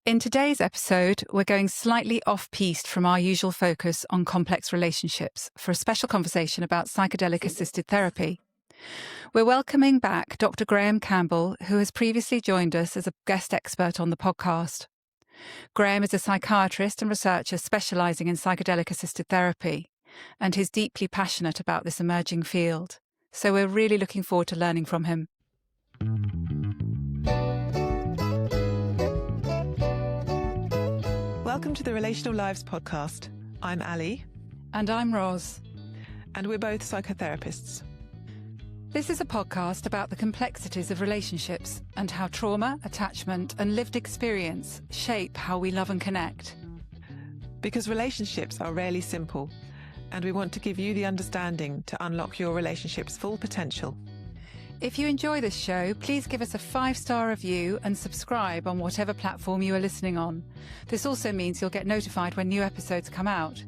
In today's episode, we're going slightly off-piste from our usual focus on complex relationships for a special conversation about psychedelic-assisted therapy. We're welcoming back Dr. Graham Campbell, who has previously joined us as a guest expert on the podcast. Graham is a psychiatrist and researcher specialising in psychedelic-assisted therapy, and he's deeply passionate about this emerging field. So we're really looking forward to learning from him. Welcome to the Relational Lives podcast. I'm Ali. And I'm Roz. And we're both psychotherapists. This is a podcast about the complexities of relationships and how trauma, attachment, and lived experience shape how we love and connect. Because relationships are rarely simple, and we want to give you the understanding to unlock your relationship's full potential. If you enjoy this show, please give us a 5-star review and subscribe on whatever platform you are listening on. This also means you'll get notified when new episodes come out.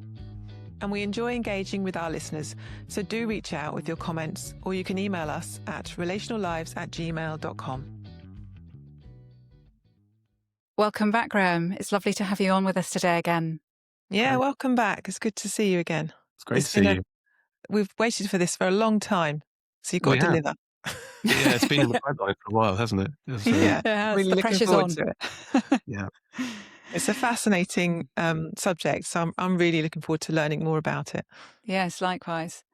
And we enjoy engaging with our listeners, so do reach out with your comments, or you can email us at relationallives@gmail.com. Welcome back, Graham. It's lovely to have you on with us today again. Yeah, welcome back. It's good to see you again. It's great to see you. We've waited for this for a long time, so you've got to deliver. Yeah, it's been in the pipeline for a while, hasn't it? Yeah, really the pressure's on. to it. Yeah. It's a fascinating subject, so I'm really looking forward to learning more about it. Yes, likewise.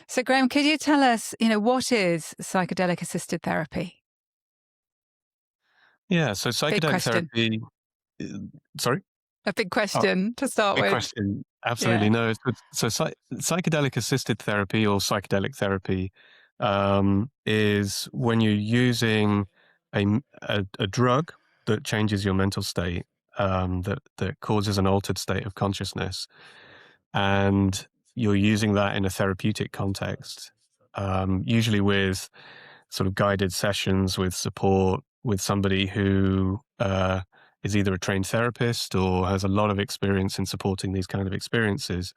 So, Graham, could you tell us, what is psychedelic-assisted therapy? Yeah, so psychedelic therapy... Sorry? A big question to start with. Big question. Absolutely. Yeah. No. So psychedelic-assisted therapy or psychedelic therapy is when you're using a drug that changes your mental state, that causes an altered state of consciousness, and you're using that in a therapeutic context, usually with sort of guided sessions with support with somebody who is either a trained therapist or has a lot of experience in supporting these kind of experiences.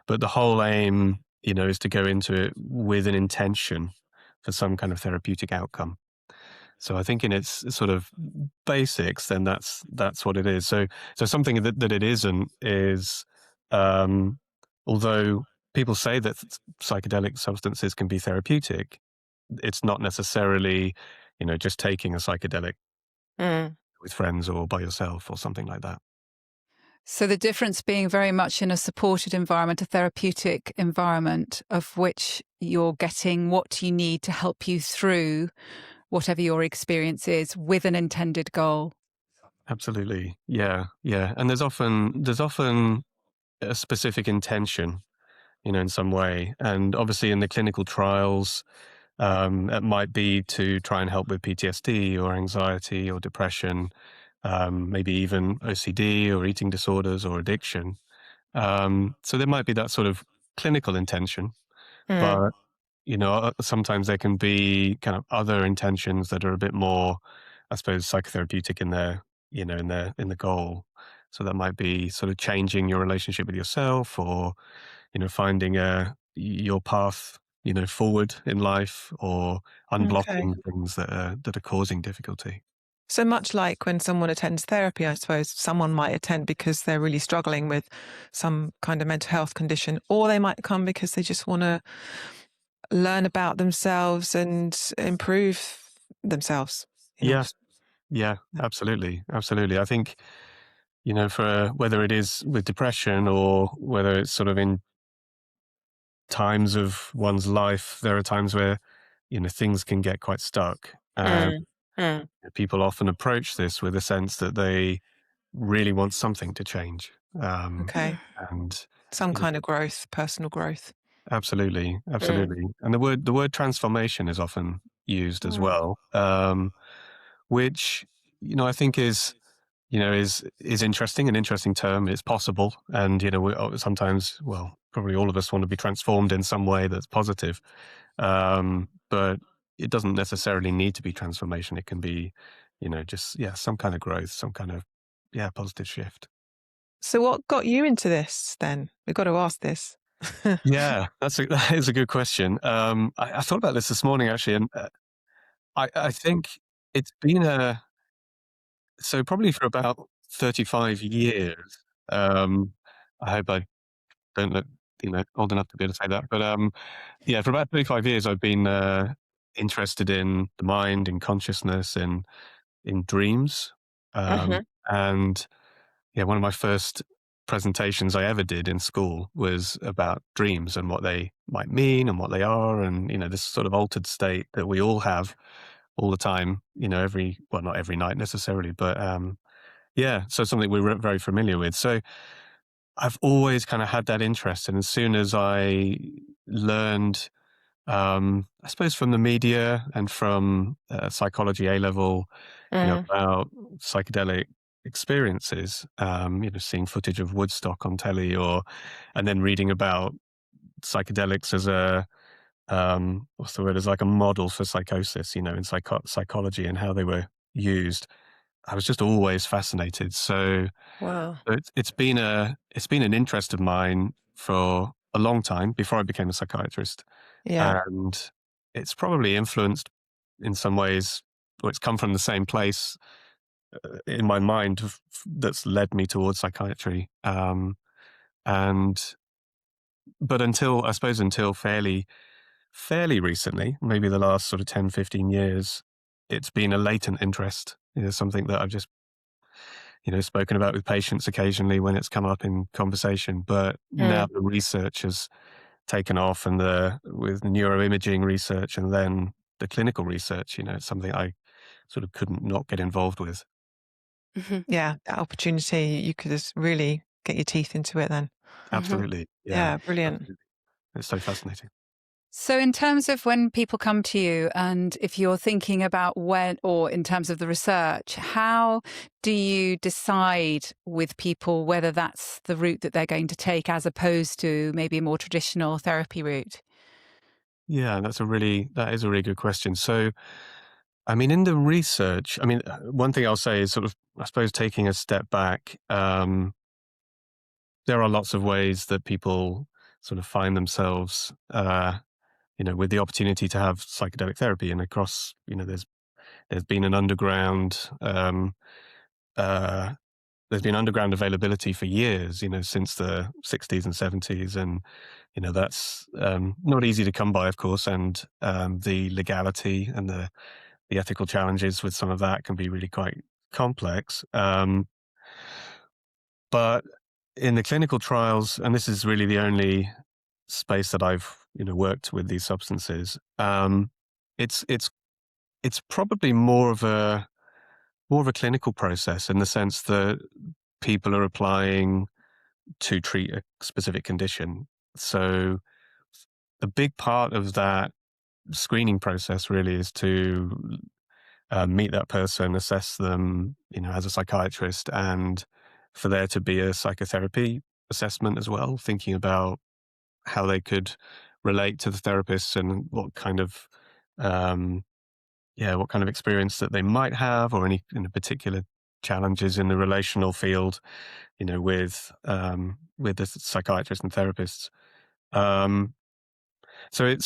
But the whole aim, is to go into it with an intention for some kind of therapeutic outcome. So I think in its sort of basics, then that's what it is. So something that it isn't is, although people say that psychedelic substances can be therapeutic, it's not necessarily, just taking a psychedelic with friends or by yourself or something like that. So the difference being very much in a supported environment, a therapeutic environment of which you're getting what you need to help you through whatever your experience is with an intended goal. Absolutely. Yeah. And there's often a specific intention, in some way. And obviously in the clinical trials, it might be to try and help with PTSD or anxiety or depression, maybe even OCD or eating disorders or addiction. So there might be that sort of clinical intention, but sometimes there can be kind of other intentions that are a bit more, I suppose, psychotherapeutic in their, in the goal. So that might be sort of changing your relationship with yourself, or finding your path forward in life, or unblocking things that are causing difficulty. So much like when someone attends therapy, I suppose someone might attend because they're really struggling with some kind of mental health condition, or they might come because they just want to learn about themselves and improve themselves. Yeah, absolutely. I think, for whether it is with depression or whether it's sort of in times of one's life, there are times where, things can get quite stuck. People often approach this with a sense that they really want something to change. And some kind of growth, personal growth. Absolutely. And the word transformation is often used as well, which, I think is interesting, an interesting term. It's possible. And, we sometimes, probably all of us want to be transformed in some way that's positive. But it doesn't necessarily need to be transformation. It can be, just, some kind of growth, some kind of, positive shift. So what got you into this then? We've got to ask this. Yeah, that is a good question. I thought about this morning, actually, and I think it's been so probably for about 35 years. I hope I don't look, old enough to be able to say that. But yeah, for about 35 years, I've been interested in the mind, in consciousness, in dreams. Mm-hmm. And yeah, one of my first presentations I ever did in school was about dreams and what they might mean and what they are, and this sort of altered state that we all have all the time. Not every night necessarily, but yeah, so something we're very familiar with. So I've always kind of had that interest, and as soon as I learned, I suppose from the media and from psychology A level, Mm. about psychedelic experiences, seeing footage of Woodstock on telly, and then reading about psychedelics as what's the word, as like a model for psychosis, in psychology and how they were used. I was just always fascinated. So Wow. it's been an interest of mine for a long time before I became a psychiatrist. Yeah. And it's probably influenced in some ways, or it's come from the same place in my mind that's led me towards psychiatry. And but until fairly recently, maybe the last sort of 10, 15 years, it's been a latent interest. Something that I've just spoken about with patients occasionally when it's come up in conversation. But now Mm. the research has taken off, and with neuroimaging research and then the clinical research, it's something I sort of couldn't not get involved with. Mhm. Yeah, that opportunity, you could just really get your teeth into it then. Absolutely. Yeah. Yeah, brilliant. Absolutely. It's so fascinating. So, in terms of when people come to you, and if you're thinking about when, or in terms of the research, how do you decide with people whether that's the route that they're going to take as opposed to maybe a more traditional therapy route? Yeah, that is a really good question. So, I mean, in the research, one thing I'll say is sort of, I suppose, taking a step back. There are lots of ways that people sort of find themselves, with the opportunity to have psychedelic therapy, and across, there's been an underground, uh, there's been underground availability for years, since the 60s and 70s, and that's not easy to come by, of course, and the legality and the ethical challenges with some of that can be really quite complex. But in the clinical trials, and this is really the only space that I've worked with these substances, it's it's it's probably more of a clinical process, in the sense that people are applying to treat a specific condition. So a big part of that screening process really is to meet that person, assess them, as a psychiatrist, and for there to be a psychotherapy assessment as well, thinking about how they could relate to the therapist and um, what kind of experience that they might have, or any particular challenges in the relational field, with the psychiatrists and therapists. Um, so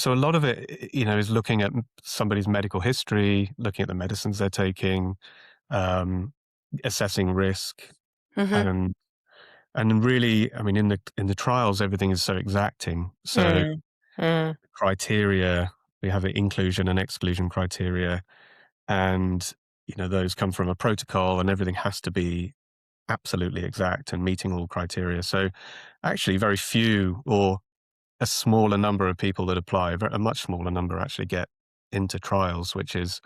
a lot of it, is looking at somebody's medical history, looking at the medicines they're taking, um, assessing risk, Mm-hmm. and really, in the trials, everything is so exacting. So Mm. Mm. criteria, we have an inclusion and exclusion criteria, and those come from a protocol, and everything has to be absolutely exact and meeting all criteria. So actually, very few, or a smaller number of people that apply, a much smaller number actually get into trials, which is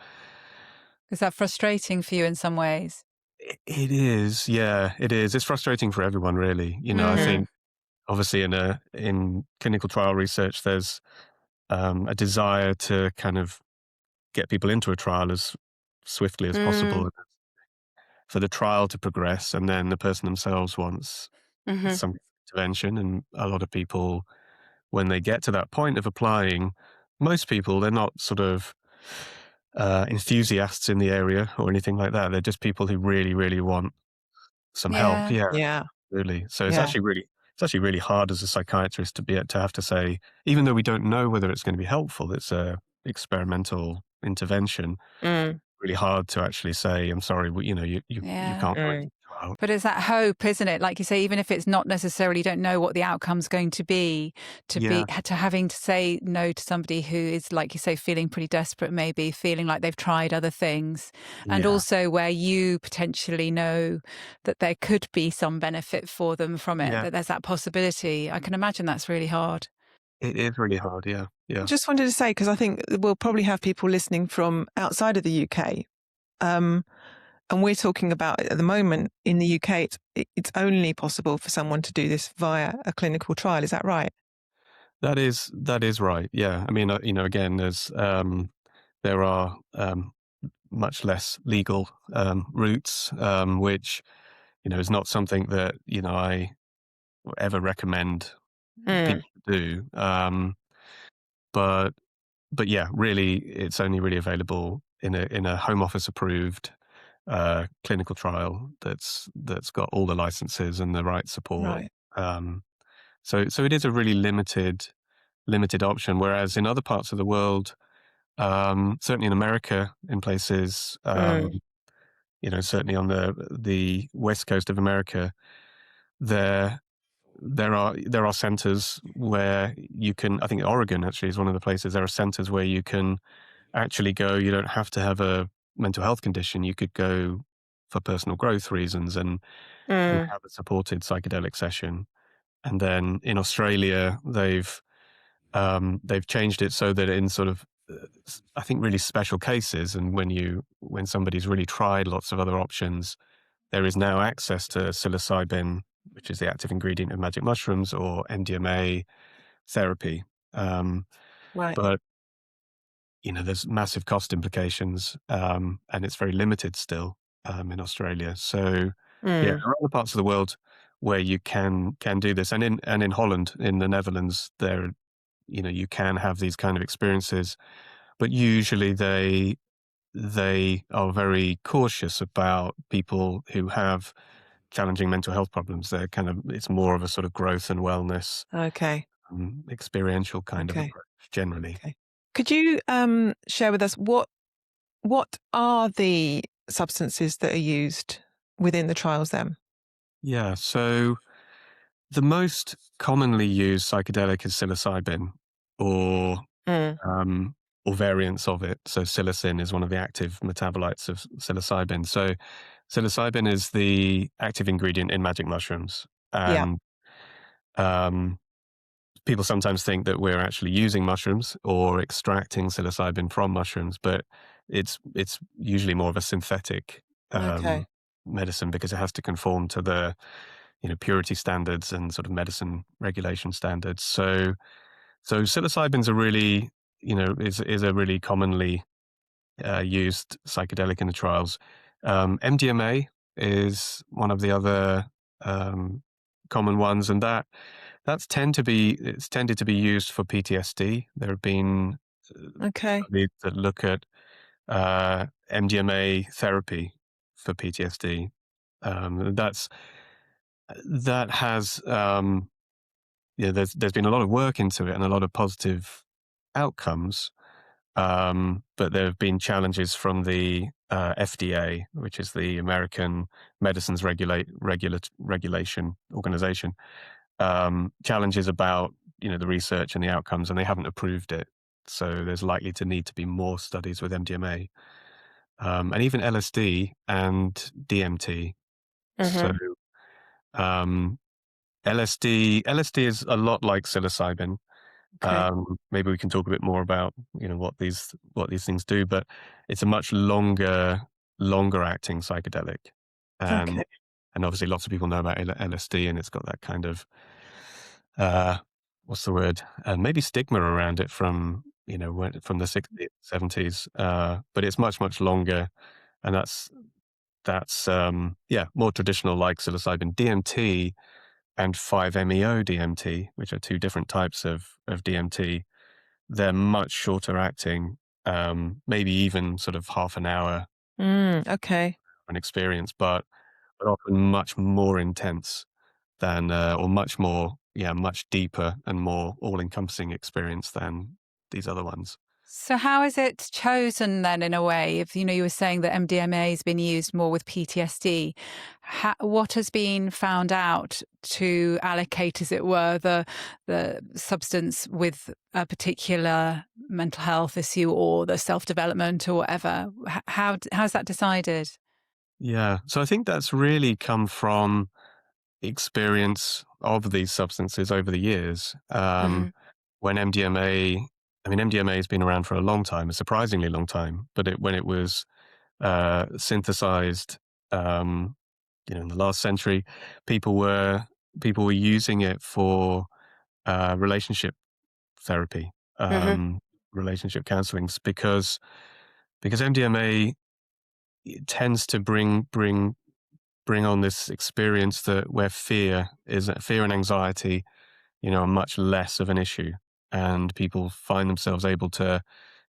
Is that frustrating for you in some ways? it is, yeah, it is. It's frustrating for everyone, really. I Mm. Mm. think obviously in clinical trial research, there's a desire to kind of get people into a trial as swiftly as Mm. possible, for the trial to progress, and then the person themselves wants Mm-hmm. some intervention. And a lot of people, when they get to that point of applying, most people, they're not sort of enthusiasts in the area or anything like that. They're just people who really, really want some help. Yeah. Yeah, Yeah. really. So Yeah. it's actually really hard as a psychiatrist to have to say, even though we don't know whether it's going to be helpful, it's a experimental intervention. Mm. really hard to actually say, I'm sorry, you Yeah. can't go into Mm. the trial. But it's that hope, isn't it? Like you say, even if it's not necessarily, you don't know what the outcome's going to be, Yeah. to having to say no to somebody who is, like you say, feeling pretty desperate, maybe feeling like they've tried other things, and Yeah. also where you potentially know that there could be some benefit for them from it, Yeah. that there's that possibility. I can imagine that's really hard. It is really hard. Yeah. Yeah. Just wanted to say, because I think we'll probably have people listening from outside of the UK. And we're talking about at the moment in the UK, it's only possible for someone to do this via a clinical trial. Is that right? That is right. Yeah. I mean, again, there are much less legal routes, which, is not something that, I ever recommend Mm. people to do. But yeah, really, it's only really available in a Home Office approved clinical trial that's got all the licenses and the right support. Right. Um, so it is a really limited option. Whereas in other parts of the world, certainly in America, in places, Mm. certainly on the west coast of America, there there are centers where you can. I think Oregon actually is one of the places. There are centers where you can actually go. You don't have to have a mental health condition. You could go for personal growth reasons and Mm. have a supported psychedelic session. And then in Australia, they've changed it so that in sort of I think really special cases, and when somebody's really tried lots of other options, there is now access to psilocybin, which is the active ingredient of magic mushrooms, or MDMA therapy. Um, Right. but there's massive cost implications, and it's very limited still in Australia. So yeah, Mm. there are other parts of the world where you can do this, and in Holland, in the Netherlands, there you can have these kind of experiences, but usually they are very cautious about people who have challenging mental health problems. It's more of a sort of growth and wellness, Okay. experiential kind of Okay. approach generally. Okay. Could you share with us what are the substances that are used within the trials then? Yeah. So the most commonly used psychedelic is psilocybin, or Mm. um, or variants of it. So psilocin is one of the active metabolites of psilocybin. So psilocybin is the active ingredient in magic mushrooms, Yeah. and um, people sometimes think that we're actually using mushrooms or extracting psilocybin from mushrooms, but it's usually more of a synthetic Okay. medicine, because it has to conform to the purity standards and sort of medicine regulation standards. So psilocybin's a really is a really commonly used psychedelic in the trials. MDMA is one of the other um, common ones, and it's tended to be used for PTSD. There have been Okay. studies that look at MDMA therapy for PTSD. That's that has there's been a lot of work into it and a lot of positive outcomes. But there have been challenges from the FDA, which is the American Medicines Regulation Organization. Challenges about the research and the outcomes, and they haven't approved it. So there's likely to need to be more studies with MDMA, and even LSD and DMT. So Mm-hmm. um, LSD is a lot like psilocybin. Okay. Maybe we can talk a bit more about what these things do, but it's a much longer acting psychedelic, and Okay. obviously lots of people know about LSD, and it's got that kind of uh, what's the word? Maybe stigma around it from from the 60s, 70s, but it's much longer, and that's yeah, more traditional like psilocybin. DMT and 5-MeO DMT, which are two different types of DMT, they're much shorter acting, maybe even sort of half an hour Okay. an experience, but often much more intense than, or much more, yeah, much deeper and more all-encompassing experience than these other ones. So how is it chosen then, in a way? If, you were saying that MDMA has been used more with PTSD, what has been found out to allocate, as it were, the substance with a particular mental health issue or the self-development or whatever? How's that decided? Yeah. So I think that's really come from experience of these substances over the years. Hmm. When MDMA has been around for a long time, a surprisingly long time, but when it was synthesized, in the last century, people were using it for relationship therapy, Hmm. relationship counseling, because MDMA tends to bring on this experience where fear and anxiety, are much less of an issue, and people find themselves able to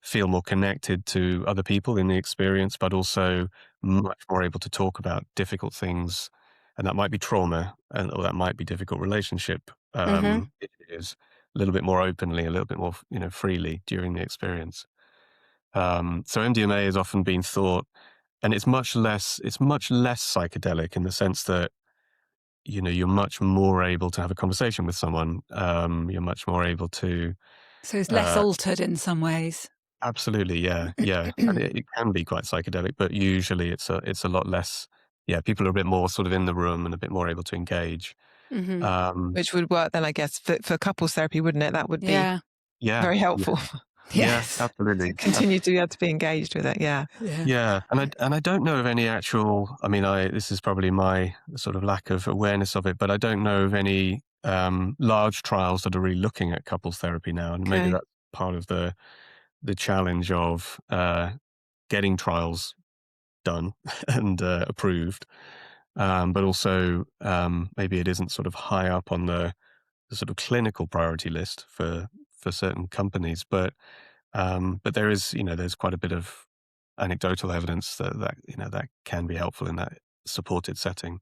feel more connected to other people in the experience, but also much more able to talk about difficult things, and that might be trauma, or that might be difficult relationship Hmm. issues, a little bit more openly, a little bit more, freely during the experience. So MDMA has often been thought, and it's much less psychedelic in the sense that, you're much more able to have a conversation with someone. You're much more able to, So it's less uh, altered in some ways. absolutely, yeah, yeah, and it can be quite psychedelic, but usually it's a lot less. Yeah, people are a bit more sort of in the room and a bit more able to engage. Hmm. Um, Which would work then, I guess, for couples therapy, wouldn't it? That would be Yeah. yeah, very yeah, helpful yeah, Yes. to absolutely. continue to be able to be engaged with it. Yeah. Yeah. Yeah, and I don't know of any actual. I mean, this is probably my sort of lack of awareness of it, but I don't know of any large trials that are really looking at couples therapy now, and maybe Okay. that's part of the challenge of getting trials done and approved, but also maybe it isn't sort of high up on the sort of clinical priority list for certain companies, but there is, there's quite a bit of anecdotal evidence that can be helpful in that supported setting.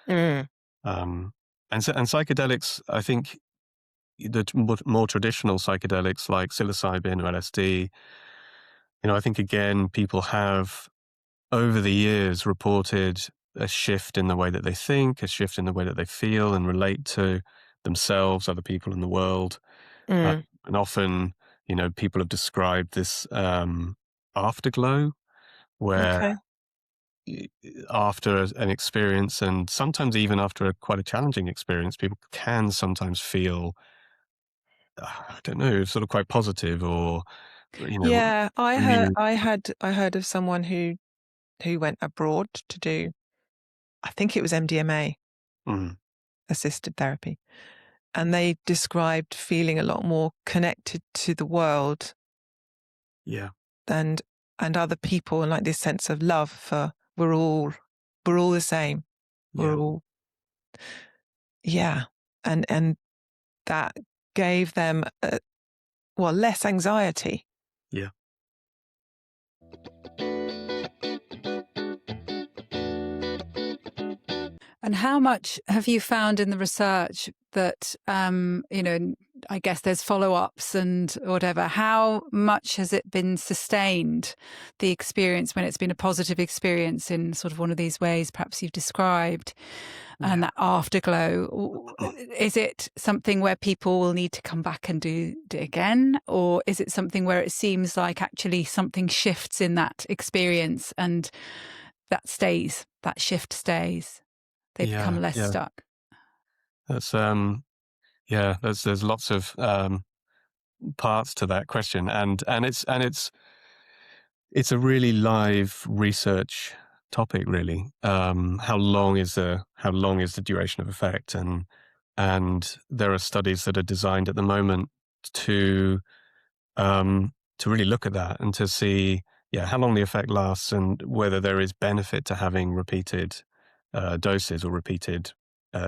Mm. Um, and psychedelics, I think more traditional psychedelics like psilocybin or LSD, I think again people have over the years reported a shift in the way that they think, a shift in the way that they feel and relate to themselves, other people in the world. Uh, Mm. and often, people have described this afterglow where Okay. y- after an experience, and sometimes even after quite a challenging experience, people can sometimes feel, I don't know, sort of quite positive or, you know, Yeah, renewed. I heard of someone who went abroad to do, I think it was MDMA Mm, assisted therapy, and they described feeling a lot more connected to the world yeah, and other people, and like this sense of love for we're all the same. We're yeah, all, yeah, and that gave them less anxiety. yeah. And how much have you found in the research that, I guess there's follow-ups and whatever, how much has it been sustained, the experience, when it's been a positive experience in sort of one of these ways perhaps you've described, and Yeah. that afterglow? Is it something where people will need to come back and do it again? Or is it something where it seems like actually something shifts in that experience and that shift stays? They become Yeah, less yeah. stuck. That's yeah. There's lots of parts to that question, and it's a really live research topic, really. How long is the duration of effect, and there are studies that are designed at the moment to really look at that and to see, yeah, how long the effect lasts and whether there is benefit to having repeated doses or repeated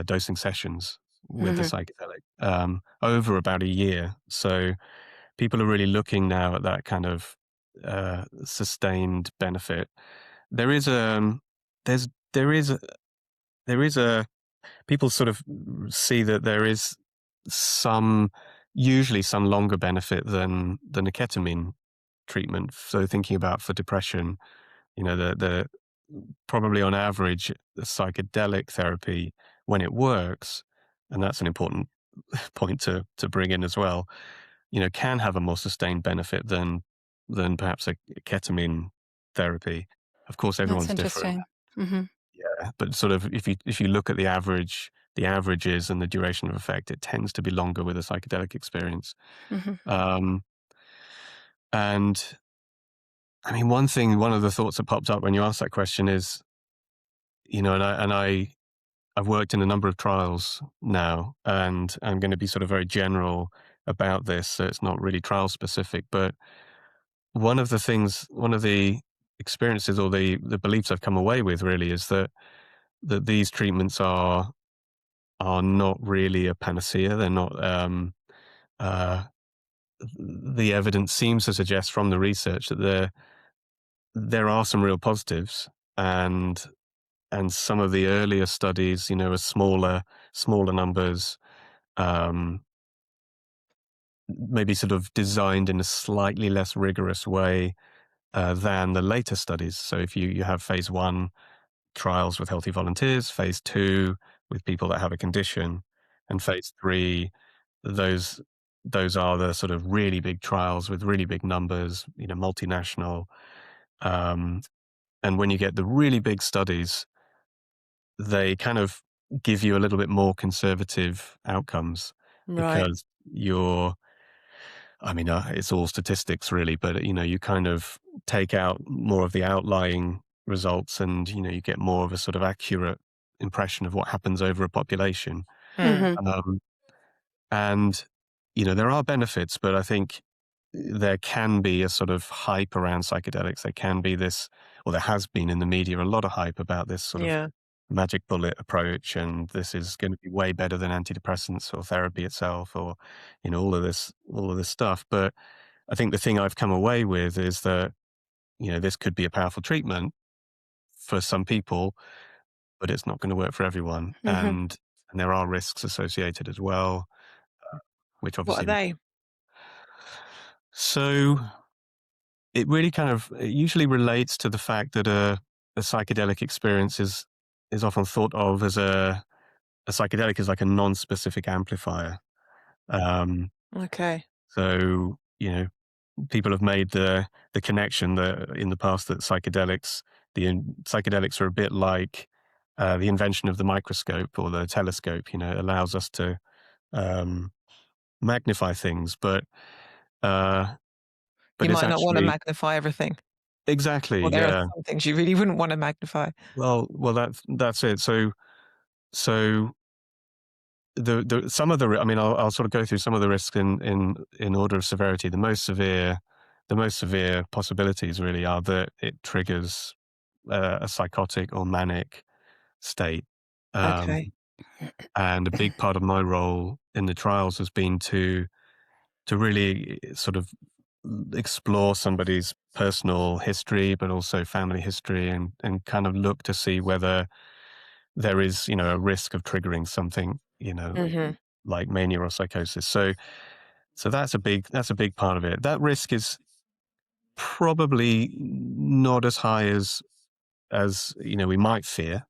dosing sessions with the Hmm. psychedelic over about a year. So people are really looking now at that kind of sustained benefit. There is a there's there is a people sort of see that there is some usually some longer benefit than the ketamine treatment. So thinking about for depression, the probably on average, the psychedelic therapy, when it works, and that's an important point to bring in as well, can have a more sustained benefit than perhaps a ketamine therapy. Of course, That's everyone's different. interesting. Hmm. Yeah, but sort of if you look at the averages and the duration of effect, it tends to be longer with a psychedelic experience. Hmm. Um, and I mean, one of the thoughts that popped up when you asked that question is, I've worked in a number of trials now, and I'm going to be sort of very general about this, so it's not really trial specific. But one of the experiences or the beliefs I've come away with really is that these treatments are not really a panacea. They're not. Uh, the evidence seems to suggest from the research that there are some real positives, and some of the earlier studies, are smaller numbers, um, maybe sort of designed in a slightly less rigorous way than the later studies. So if you have phase 1 trials with healthy volunteers, phase 2 with people that have a condition, and phase 3, those those are the sort of really big trials with really big numbers, multinational. Um, and when you get the really big studies, they kind of give you a little bit more conservative outcomes Right. because it's all statistics really, but you kind of take out more of the outlying results, and you get more of a sort of accurate impression of what happens over a population. Mm. Hmm. Um, and there are benefits, but I think there can be a sort of hype around psychedelics. There can be this, or there has been in the media, a lot of hype about this sort of Yeah. magic bullet approach, and this is going to be way better than antidepressants or therapy itself, or all of this stuff. But I think the thing I've come away with is that this could be a powerful treatment for some people, but it's not going to work for everyone, Hmm. and there are risks associated as well, which What are obviously. they? So it usually relates to the fact that a psychedelic experience is often thought of as a psychedelic is like a non-specific amplifier. Um, Okay. so people have made the connection that in the past that psychedelics are a bit like the invention of the microscope or the telescope. It allows us to um, magnify things, uh, You but it's might not want to actually magnify everything, exactly, or there are yeah. some things you really wouldn't want to magnify. Well, that's it. So the some of the I mean, I'll sort of go through some of the risks in order of severity. The most severe possibilities really are that it triggers a psychotic or manic state. Um, Okay. and a big part of my role in the trials has been to really sort of explore somebody's personal history, but also family history, and kind of look to see whether there is, a risk of triggering something, Hmm. like mania or psychosis. So that's a big part of it. That risk is probably not as high as we might fear,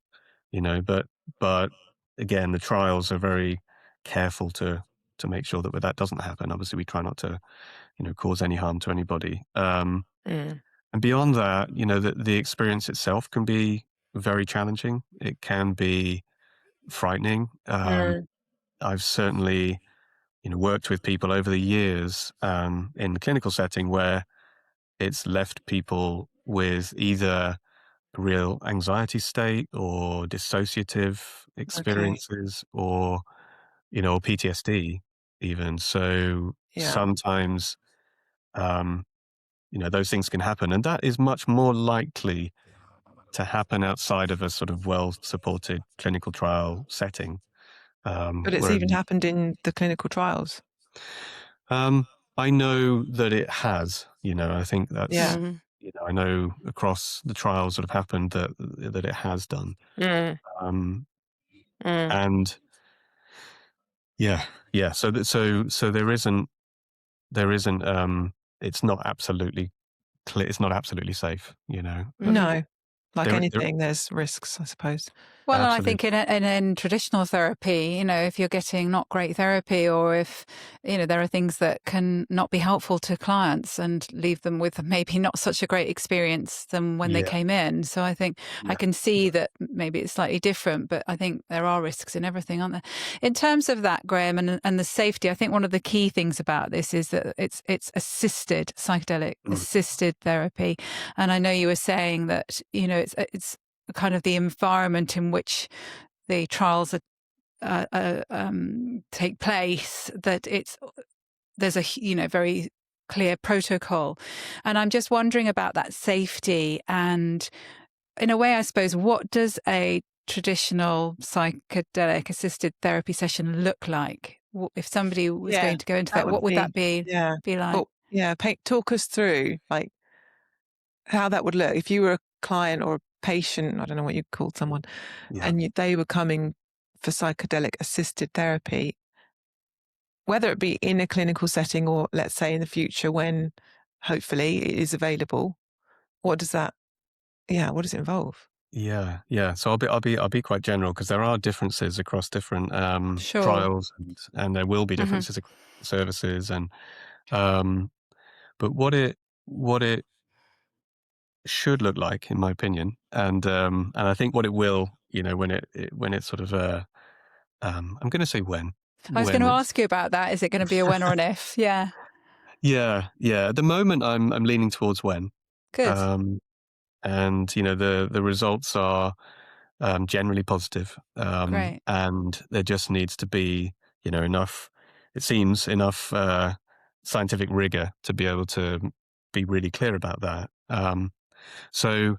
but again, the trials are very careful to make sure that doesn't happen. Obviously, we try not to cause any harm to anybody. Mm. And beyond that, the experience itself can be very challenging. It can be frightening. Mm. I've certainly worked with people over the years in the clinical setting where it's left people with either a real anxiety state or dissociative Okay. experiences, or PTSD even. So Yeah. sometimes um, those things can happen, and that is much more likely to happen outside of a sort of well supported clinical trial setting. But it's Where even happened in the clinical trials. um, I know that it has. I think that's Yeah. Hmm. I know across the trials that have happened that it has done. Mm. Um, Mm. and yeah, yeah. So there isn't it's not absolutely it's not absolutely safe, you know. No, like There, anything, there's risks, I suppose. Well, and I absolutely. think in traditional therapy, you know, if you're getting not great therapy, or if, you know, there are things that can not be helpful to clients and leave them with maybe not such a great experience than when they Yeah, came in. So I think I yeah, can see that maybe it's slightly different, but I think there are risks in everything, aren't there? In terms of that, Graham, and the safety, I think one of the key things about this is that it's assisted, psychedelic mm, assisted therapy. And I know you were saying that, you know, it's kind of the environment in which the trials take place, that there's a, you know, very clear protocol. And I'm just wondering about that safety, and in a way, I suppose, what does a traditional psychedelic assisted therapy session look like? If somebody was Yeah, going to go into that that, would what would be, that be yeah. like? But yeah, talk us through like how that would look if you were a client or a patient, I don't know what you'd call someone, yeah, and they were coming for psychedelic assisted therapy, whether it be in a clinical setting or let's say in the future when hopefully it is available. What does that, what does it involve? yeah, yeah. So I'll be quite general, because there are differences across different Sure. trials, and there will be Hmm. differences across services, and um, but what it should look like, in my opinion, and I think what it will, you know, when it sort of I'm going to say I was going to it's ask you about that. Is it going to be a when or an if? Yeah. yeah, yeah. At the moment, I'm leaning towards when, Good. um, and you know the results are generally positive, Great. and there just needs to be, you know, enough. It seems enough scientific rigor to be able to be really clear about that. So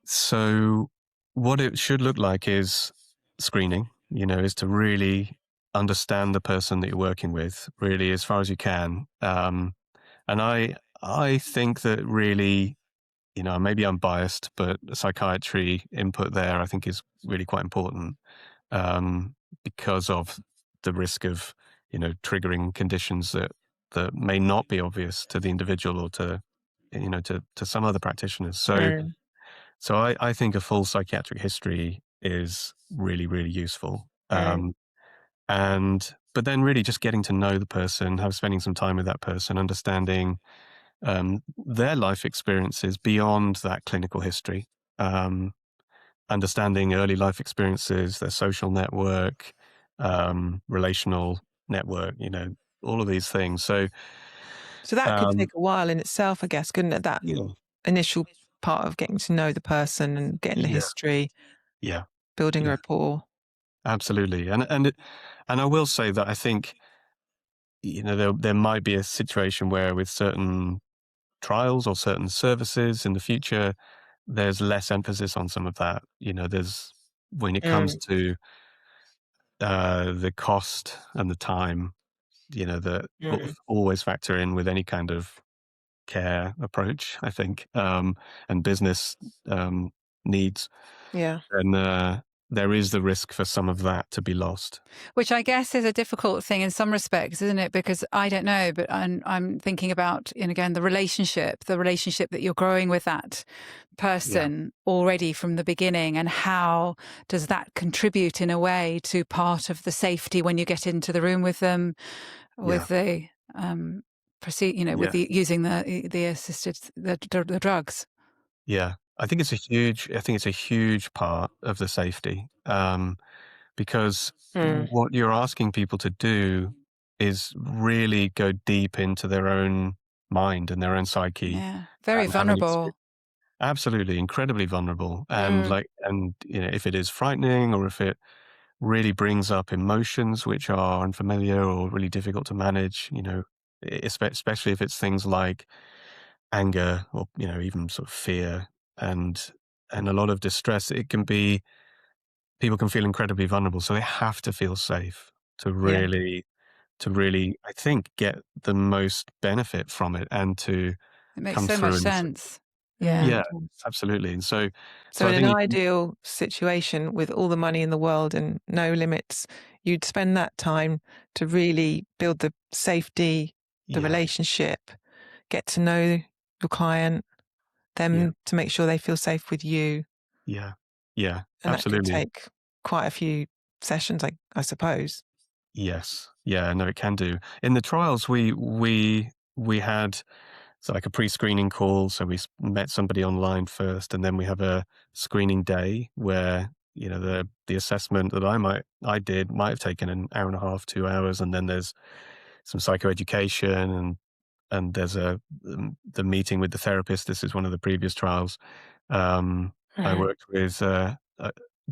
So what it should look like is screening, you know, is to really understand the person that you're working with, really as far as you can. And I think that really, you know, maybe I'm biased, but psychiatry input there I think is really quite important, because of the risk of, you know, triggering conditions that may not be obvious to the individual or to, you know, to some other practitioners. Mm, So I think a full psychiatric history is really, really useful. mm, But then really just getting to know the person, spending some time with that person, understanding their life experiences beyond that clinical history, um, understanding early life experiences, their social network, relational network, you know, all of these things. So so that could take um, a while in itself, I guess, couldn't it? That yeah, initial part of getting to know the person and getting the yeah, history, yeah, building a yeah, rapport. absolutely. And I will say that I think, you know, there might be a situation where with certain trials or certain services in the future, there's less emphasis on some of that. You know, there's when it comes Mm, to the cost and the time, you know, that mm, always factor in with any kind of care approach, I think, and business needs, yeah. and there is the risk for some of that to be lost. Which I guess is a difficult thing in some respects, isn't it? Because I don't know, but I'm thinking about, and again, the relationship that you're growing with that Yeah, person already from the beginning, and how does that contribute in a way to part of the safety when you get into the room with them, yeah, with the proceed, you know, with yeah. the using the assisted the drugs. Yeah, I think it's a huge part of the safety, because Mm, what you're asking people to do is really go deep into their own mind and their own psyche, Yeah, very and have an vulnerable. absolutely incredibly vulnerable. And mm, like, and you know, if it is frightening, or if it really brings up emotions which are unfamiliar or really difficult to manage, you know, especially if it's things like anger, or you know, even sort of fear, and a lot of distress, it can be, people can feel incredibly vulnerable, so they have to feel safe to yeah. really, I think, get the most benefit from it, and to It makes come so much through and sense. Yeah. yeah, Mm. absolutely. And So so I in an think you can, ideal situation with all the money in the world and no limits, you'd spend that time to really build the safety, the yeah, relationship, get to know your client, Yeah. them to make sure they feel safe with you. Yeah. Yeah. And that could Absolutely. take quite a few sessions, I suppose. Yes. Yeah. No, it can do. In the trials, we had so like a pre-screening call. So met somebody online first, and then we have a screening day where the assessment that I did might have taken an hour and a half, 2 hours, and then there's some psychoeducation and there's the meeting with the therapist. This is one of the previous trials. I Mhm. worked with a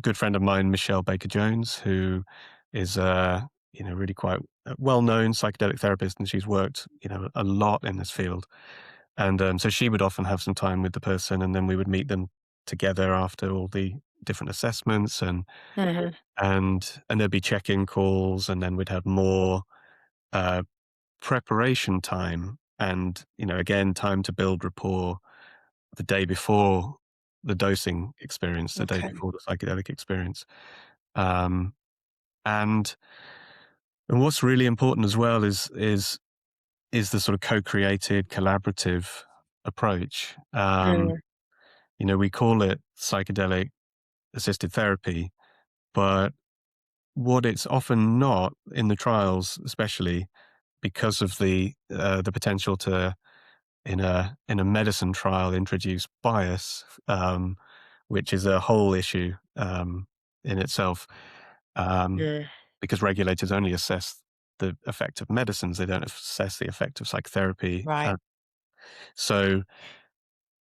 good friend of mine, Michelle Baker Jones, who is really quite a well-known psychedelic therapist, and she's worked a lot in this field. And so she would often have some time with the person, and then we would meet them together after all the different assessments, and Mhm. and and there'd be check-in calls, and then we'd have more uh, preparation time, and again, time to build rapport the day before the dosing experience, the day Okay. before the psychedelic experience. Um, and and what's really important as well is the sort of co-created, collaborative approach. Mm. We call it psychedelic assisted therapy, but what it's often not in the trials, especially because of the potential to in a medicine trial introduce bias, which is a whole issue in itself, um, Mm. because regulators only assess the effect of medicines; they don't assess the effect of psychotherapy. Right. So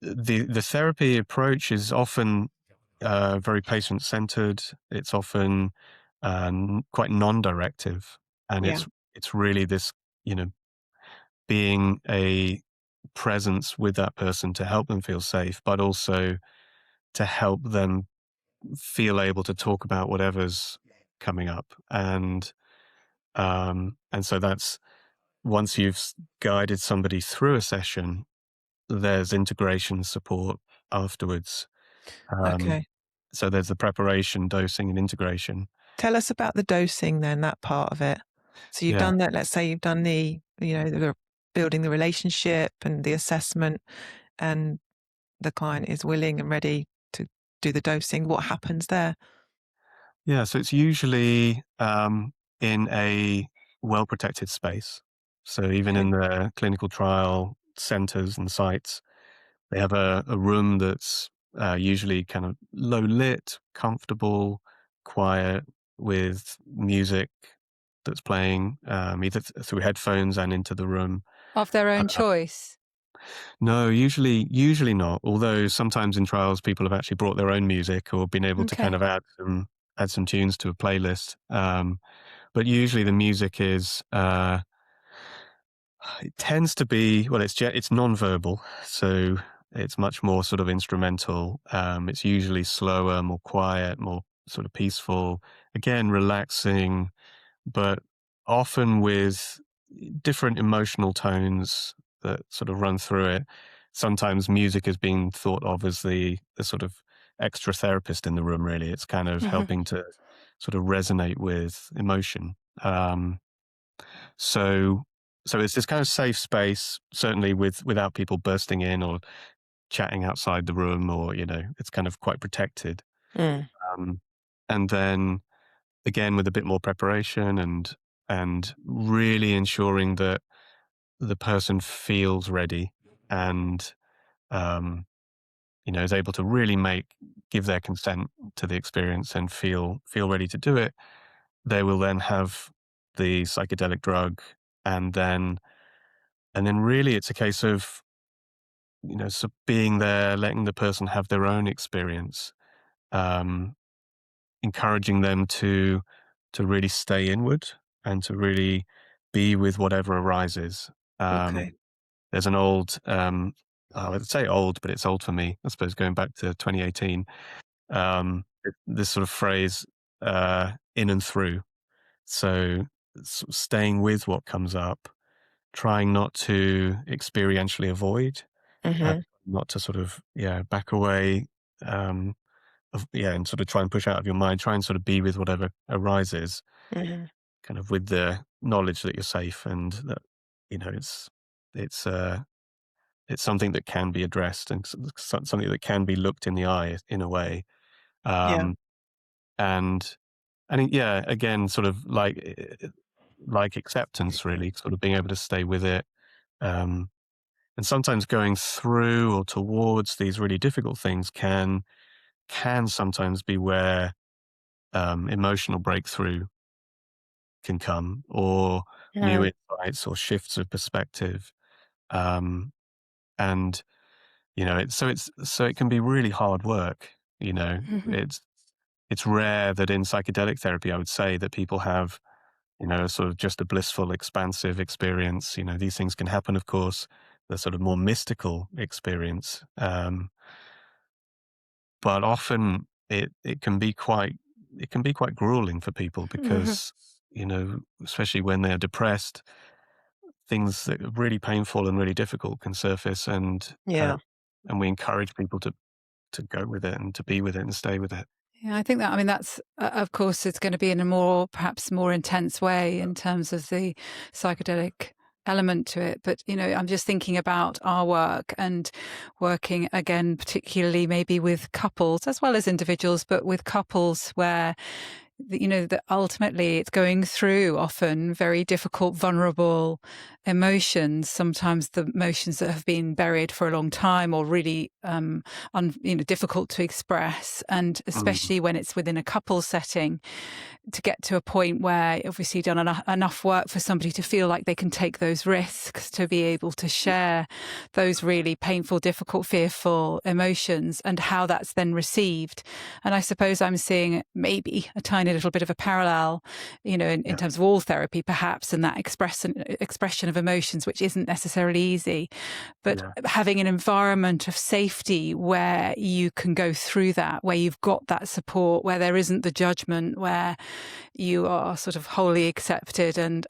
the therapy approach is often very patient centered. It's often quite non-directive, and Yeah. it's really this you know being a presence with that person to help them feel safe, but also to help them feel able to talk about whatever's coming up. And so that's once you've guided somebody through a session, there's integration support afterwards. Um, Okay. so there's the preparation, dosing, and integration. Tell us about the dosing then, that part of it. So you've Yeah. done that, let's say you've done the building the relationship and the assessment, and the client is willing and ready to do the dosing. What happens there? Yeah. So it's usually in a well protected space. So even Okay. in the clinical trial centers and sites, they have a room that's usually kind of low lit, comfortable, quiet, with music that's playing either through headphones and into the room. Of their own Uh, choice. no, usually not. Although sometimes in trials, people have actually brought their own music or been able to kind Okay. of add some tunes to a playlist. But usually the music is it tends to be well, it's non-verbal, so it's much more sort of instrumental. It's usually slower, more quiet, more sort of peaceful. Again, relaxing, but often with different emotional tones that sort of run through it. Sometimes music is being thought of as the sort of extra therapist in the room. Really, it's kind of Mhm. helping to sort of resonate with emotion. So so it's this kind of safe space, certainly without people bursting in or chatting outside the room, or it's kind of quite protected. Mm. Um, and then again with a bit more preparation and really ensuring that the person feels ready and um, is able to really give their consent to the experience and feel ready to do it. They will then have the psychedelic drug, and then really it's a case of so being there, letting the person have their own experience, um, encouraging them to really stay inward and to really be with whatever arises. Okay. There's an old, I would say old, but it's old for me, I suppose, going back to 2018. This sort of phrase, in and through. So staying with what comes up, trying not to experientially avoid, uh, Mhm. not to sort of, back away, um, and sort of try and push out of your mind, try and sort of be with whatever arises, Mhm. kind of with the knowledge that you're safe and that, it's, it's something that can be addressed and something that can be looked in the eye in a way. Yeah. Um, and yeah, again, sort of like acceptance, really, sort of being able to stay with it. Um, and sometimes going through or towards these really difficult things can sometimes be where emotional breakthrough can come, or new insights or shifts of perspective. Um, and so it can be really hard work. Mhm. It's rare that in psychedelic therapy, I would say, that people have, sort of just a blissful, expansive experience. These things can happen, of course, the sort of more mystical experience. But often it can be quite grueling for people Mhm. because, especially when they're depressed, things that are really painful and really difficult can surface, Yeah. and we encourage people to go with it and to be with it and stay with it. Yeah, I think that, I mean, that's, of course, it's going to be in a perhaps more intense way in terms of the psychedelic element to it. But, I'm just thinking about our work and working again, particularly maybe with couples as well as individuals, but with couples where that ultimately it's going through often very difficult, vulnerable emotions, sometimes the emotions that have been buried for a long time or really difficult to express, and Mm, especially when it's within a couple setting, to get to a point where obviously you've done enough work for somebody to feel like they can take those risks, to be able to share those really painful, difficult, fearful emotions, and how that's then received. And I suppose I'm seeing maybe a tiny little bit of a parallel, in yeah, terms of all therapy, perhaps, and that expression of emotions, which isn't necessarily easy, but yeah, having an environment of safety where you can go through that, where you've got that support, where there isn't the judgment, where you are sort of wholly accepted and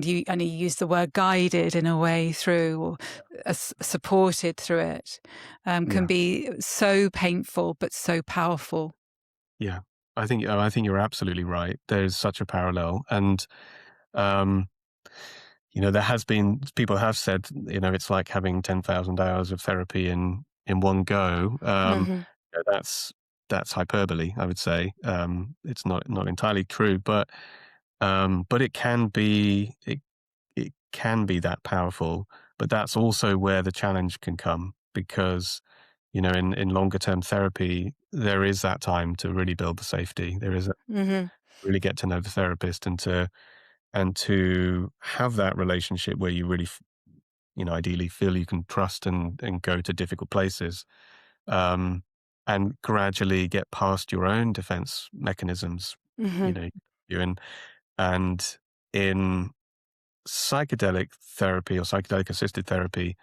you use the word guided in a way through, or supported through it, can yeah, be so painful but so powerful. yeah. I think you're absolutely right. There's such a parallel, and um, there has been people have said, it's like having 10,000 hours of therapy in one go. Hmm. That's hyperbole, I would say. It's not entirely true, but it can be that powerful. But that's also where the challenge can come, because in longer term therapy, there is that time to really build the safety. There is a Hmm. really get to know the therapist, and to have that relationship where you really ideally feel you can trust and go to difficult places, um, and gradually get past your own defense mechanisms. Hmm. You know, you and in psychedelic therapy or psychedelic assisted therapy,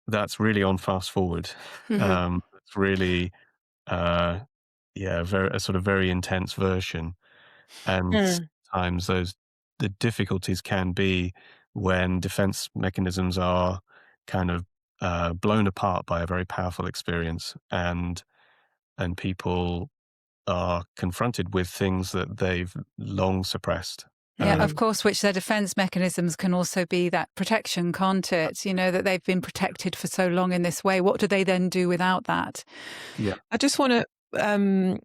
that's really on fast forward. Hmm. It's really, uh, yeah, a sort of very intense version. And Mm. sometimes the difficulties can be when defense mechanisms are kind of blown apart by a very powerful experience, and people are confronted with things that they've long suppressed. Yeah, of Mm. course, which their defense mechanisms can also be that protection, can't it? That they've been protected for so long in this way. What do they then do without that? Yeah. I just want to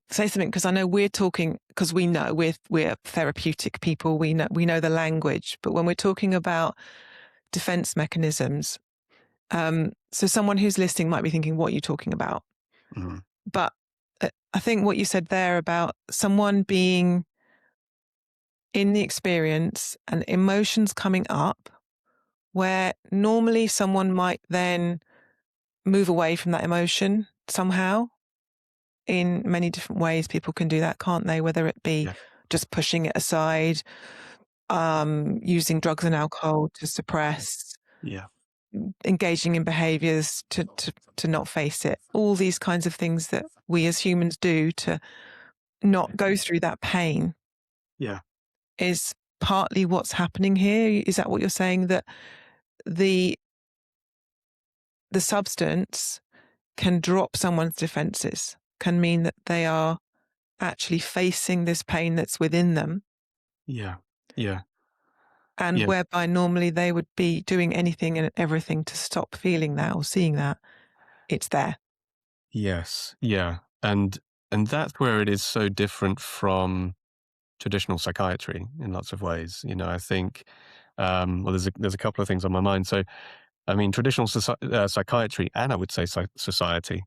say something, because I know we're talking, because we know we're therapeutic people. We know the language, but when we're talking about defense mechanisms, so someone who's listening might be thinking, "What are you talking about?" Mhm. But I think what you said there about someone being in the experience and emotions coming up, where normally someone might then move away from that emotion somehow. In many different ways, people can do that, can't they? Whether it be Yeah. just pushing it aside, using drugs and alcohol to suppress, Yeah. engaging in behaviors to not face it. All these kinds of things that we as humans do to not go through that pain Yeah. is partly what's happening here. Is that what you're saying? That the the substance can drop someone's defenses, can mean that they are actually facing this pain that's within them. Yeah. Yeah. and Yeah. whereby normally they would be doing anything and everything to stop feeling that or seeing that, it's there. Yes. Yeah. And that's where it is so different from traditional psychiatry in lots of ways. I think, well, there's a couple of things on my mind. So, I mean, traditional psychiatry, and I would say society,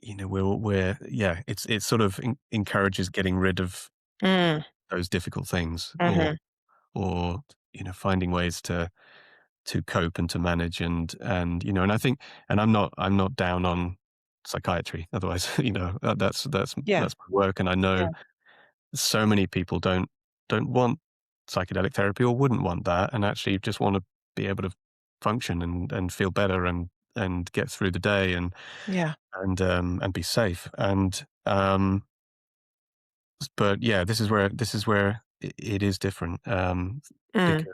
we're it sort of encourages getting rid of Mm. those difficult things, Mhm. or finding ways to cope and to manage, and I think, and I'm not down on psychiatry. Otherwise, that's Yeah. my work, and I know Yeah. so many people don't want psychedelic therapy or wouldn't want that, and actually just want to be able to function and feel better and get through the day Yeah. and be safe. But yeah, this is where it is different, Mm. because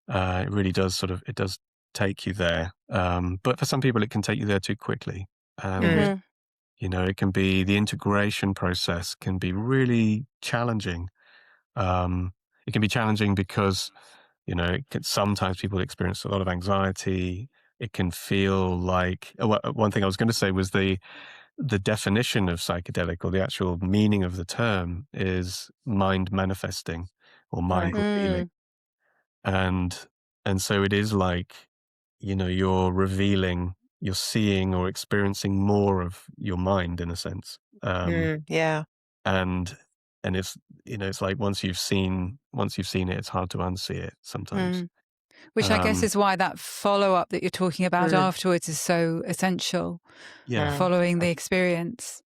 it really does it does take you there. But for some people, it can take you there too quickly, and Mm. Mhm. it can be, the integration process can be really challenging. Um, it can be challenging because, sometimes people experience a lot of anxiety. It can feel like, one thing I was going to say was the definition of psychedelic, or the actual meaning of the term, is mind manifesting or Right. mind revealing. Mm. And so it is like, you're seeing or experiencing more of your mind, in a sense. Yeah. And it's like, once you've seen it, it's hard to unsee it sometimes. Mm. Which I guess Um, is why that follow-up that you're talking about Mm. afterwards is so essential, yeah, Mm. following the ab- experience.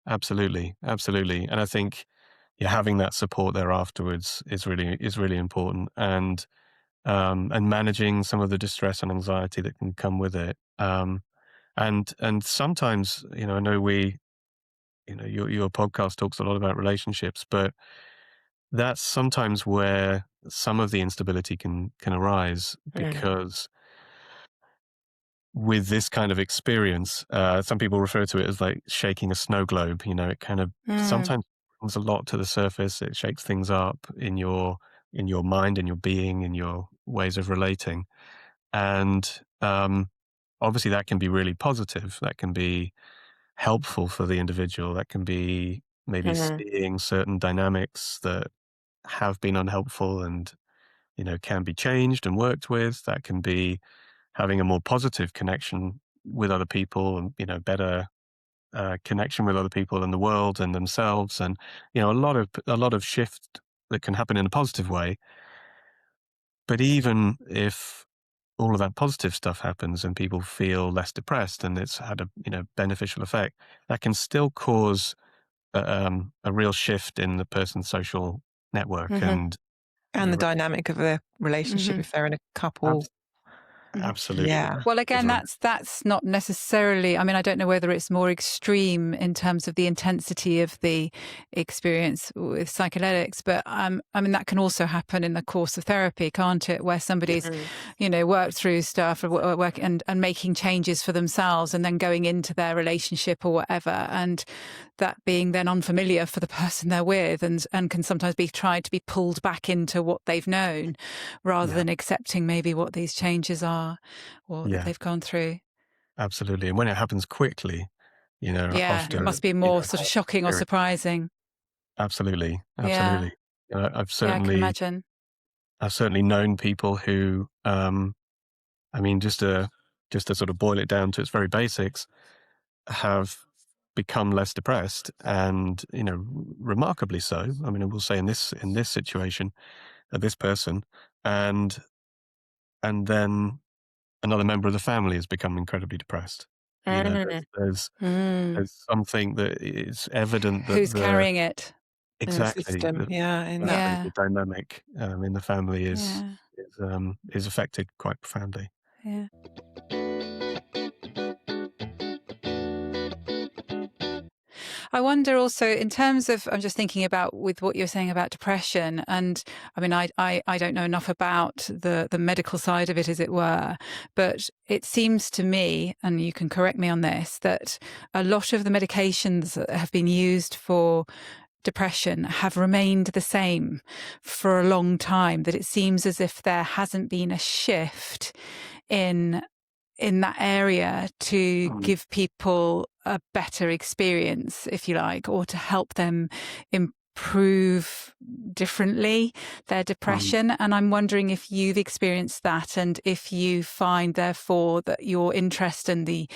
absolutely, absolutely. And I think, yeah, having that support there afterwards is really important, and managing some of the distress and anxiety that can come with it. And sometimes, I know your podcast talks a lot about relationships, but that's sometimes where some of the instability can arise, Mm. because with this kind of experience, some people refer to it as like shaking a snow globe. It kind of Mm. sometimes brings a lot to the surface. It shakes things up in your mind, in your being, in your ways of relating. And obviously, that can be really positive. That can be helpful for the individual. That can be maybe Mhm. seeing certain dynamics that have been unhelpful, and can be changed and worked with. That can be having a more positive connection with other people, and better connection with other people in the world and themselves, and a lot of shift that can happen in a positive way. But even if all of that positive stuff happens and people feel less depressed, and it's had a beneficial effect, that can still cause a real shift in the person's social network. Mhm. And And the dynamic of their relationship Mhm. if they're in a couple. abs- Mhm. absolutely, Yeah. Well, again, over. that's not necessarily. I mean, I don't know whether it's more extreme in terms of the intensity of the experience with psychedelics, but I mean, that can also happen in the course of therapy, can't it? Where somebody's, Mm. worked through stuff, or work and making changes for themselves, and then going into their relationship or whatever, and that being then unfamiliar for the person they're with, and can sometimes be tried to be pulled back into what they've known, rather Yeah, than accepting maybe what these changes are, or that yeah, they've gone through. absolutely. And when it happens quickly, Yeah, it after must be more a sort of whole shocking or experience. surprising. Absolutely, Yeah, absolutely. I've yeah, I can certainly imagine. I've certainly known people who, I mean, just to sort of boil it down to its very basics, have become less depressed, and remarkably so. I mean, I will say, in this situation, this person, and then another member of the family has become incredibly depressed. Mm. There's something that is evident, that Who's the carrying it? In the exactly system. the Yeah. In that. exactly Yeah, the dynamic in the family is yeah, is affected quite profoundly. yeah. I wonder also, in terms of, I'm just thinking about with what you're saying about depression, and I mean, I don't know enough about the medical side of it, as it were, but it seems to me, and you can correct me on this, that a lot of the medications that have been used for depression have remained the same for a long time, that it seems as if there hasn't been a shift in that area to give people a better experience, if you like, or to help them improve differently their depression. And I'm wondering if you've experienced that, and if you find, therefore, that your interest in the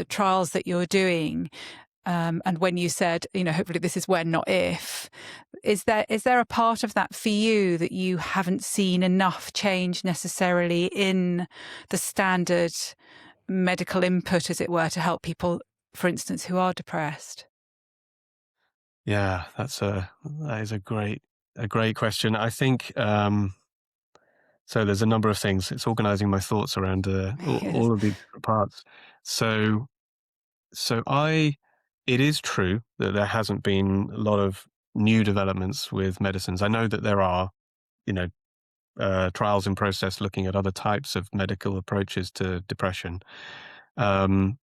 trials that you're doing, and when you said, hopefully this is when, not if, is there a part of that for you that you haven't seen enough change necessarily in the standard medical input, as it were, to help people, for instance, who are depressed? Yeah, that is a great question. I think so. There's a number of things. It's organizing my thoughts around all of these different parts. So it is true that there hasn't been a lot of new developments with medicines. I know that there are, trials in process looking at other types of medical approaches to depression. I'm,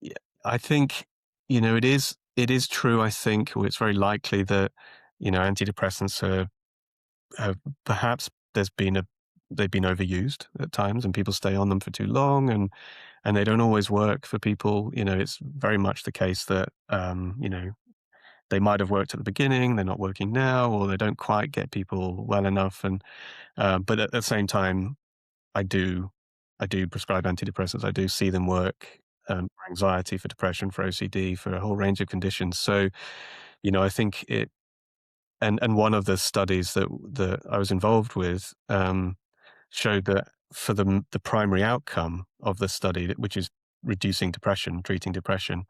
yeah, I think, it is true. I think, or it's very likely that, antidepressants have perhaps they've been overused at times, and people stay on them for too long, and they don't always work for people. It's very much the case that, they might have worked at the beginning, they're not working now, or they don't quite get people well enough. And but at the same time, I do prescribe antidepressants. I do see them work, for anxiety, for depression, for OCD, for a whole range of conditions. So, I think it. And one of the studies that I was involved with showed that for the primary outcome of the study, which is reducing depression, treating depression,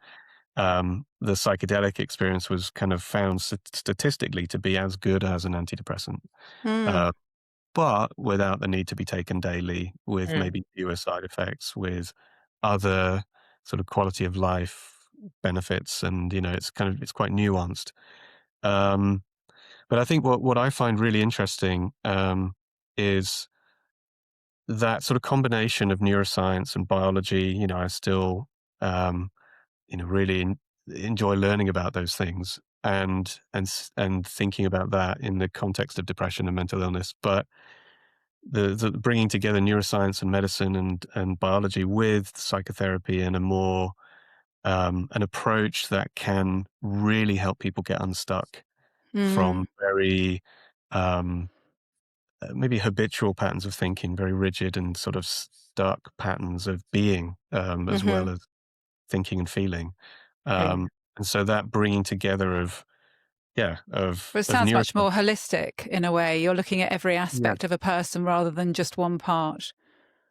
the psychedelic experience was kind of found statistically to be as good as an antidepressant, but without the need to be taken daily, with maybe fewer side effects, with other sort of quality of life benefits, and it's quite nuanced. But I think what I find really interesting is that sort of combination of neuroscience and biology. I still, really enjoy learning about those things, and thinking about that in the context of depression and mental illness. But the bringing together neuroscience and medicine and biology with psychotherapy, and a more an approach that can really help people get unstuck from very maybe habitual patterns of thinking, very rigid and sort of stuck patterns of being, as well as thinking and feeling. And so that bringing together of Well, it sounds much neuroscience. more holistic in a way. You're looking at every Yeah. aspect of a person rather than just one part.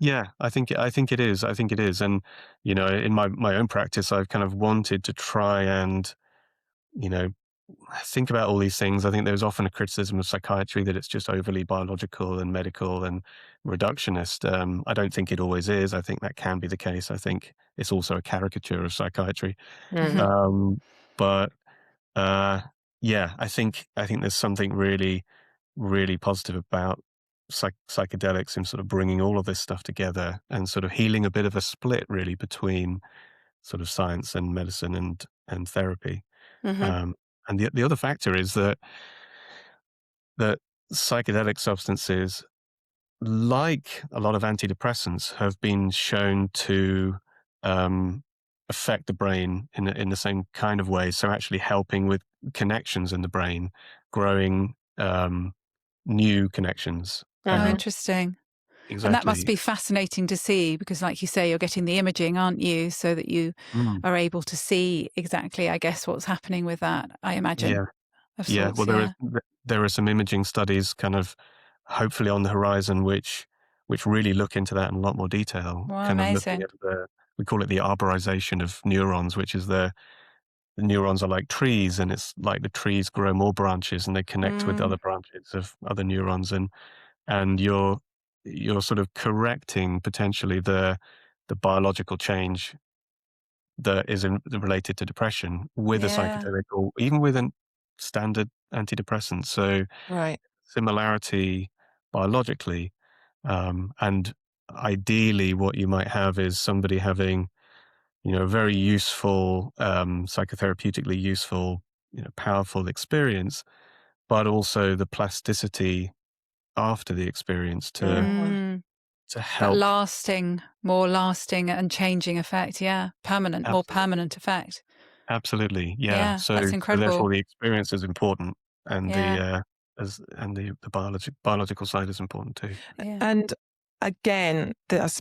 Yeah, I think it is. I think it is. And, in my own practice, I've kind of wanted to try and, you know, think about all these things. I think there's often a criticism of psychiatry that it's just overly biological and medical and reductionist. I don't think it always is. I think that can be the case. I think it's also a caricature of psychiatry. Um, but yeah, I think there's something really, really positive about psychedelics in sort of bringing all of this stuff together, and sort of healing a bit of a split really between sort of science and medicine and therapy. Um, and the other factor is that psychedelic substances, like a lot of antidepressants, have been shown to um, affect the brain in the same kind of way. So actually helping with connections in the brain, growing new connections. Oh, interesting. And that must Exactly. be fascinating to see, because like you say, you're getting the imaging, aren't you? So that you Mm. are able to see exactly, I guess, what's happening with that, I imagine, Yeah. of Yeah. sorts, Well, yeah. there are some imaging studies kind of hopefully on the horizon, which really look into that in a lot more detail. Well, Kind of looking amazing. at we call it the arborization of neurons, which is the neurons are like trees, and it's like the trees grow more branches and they connect with other branches of other neurons, and you're sort of correcting potentially the biological change that is related to depression with a Yeah. psychedelic, or even with a standard antidepressant. So Right. similarity biologically, and ideally what you might have is somebody having very useful, psychotherapeutically useful, powerful experience, but also the plasticity after the experience to Mm. That help. more lasting and changing effect. Yeah. More Absolutely. permanent effect. Absolutely. Yeah. Yeah. So, That's so incredible. therefore the experience is important, and Yeah. the biological side is important too. Yeah. And again, the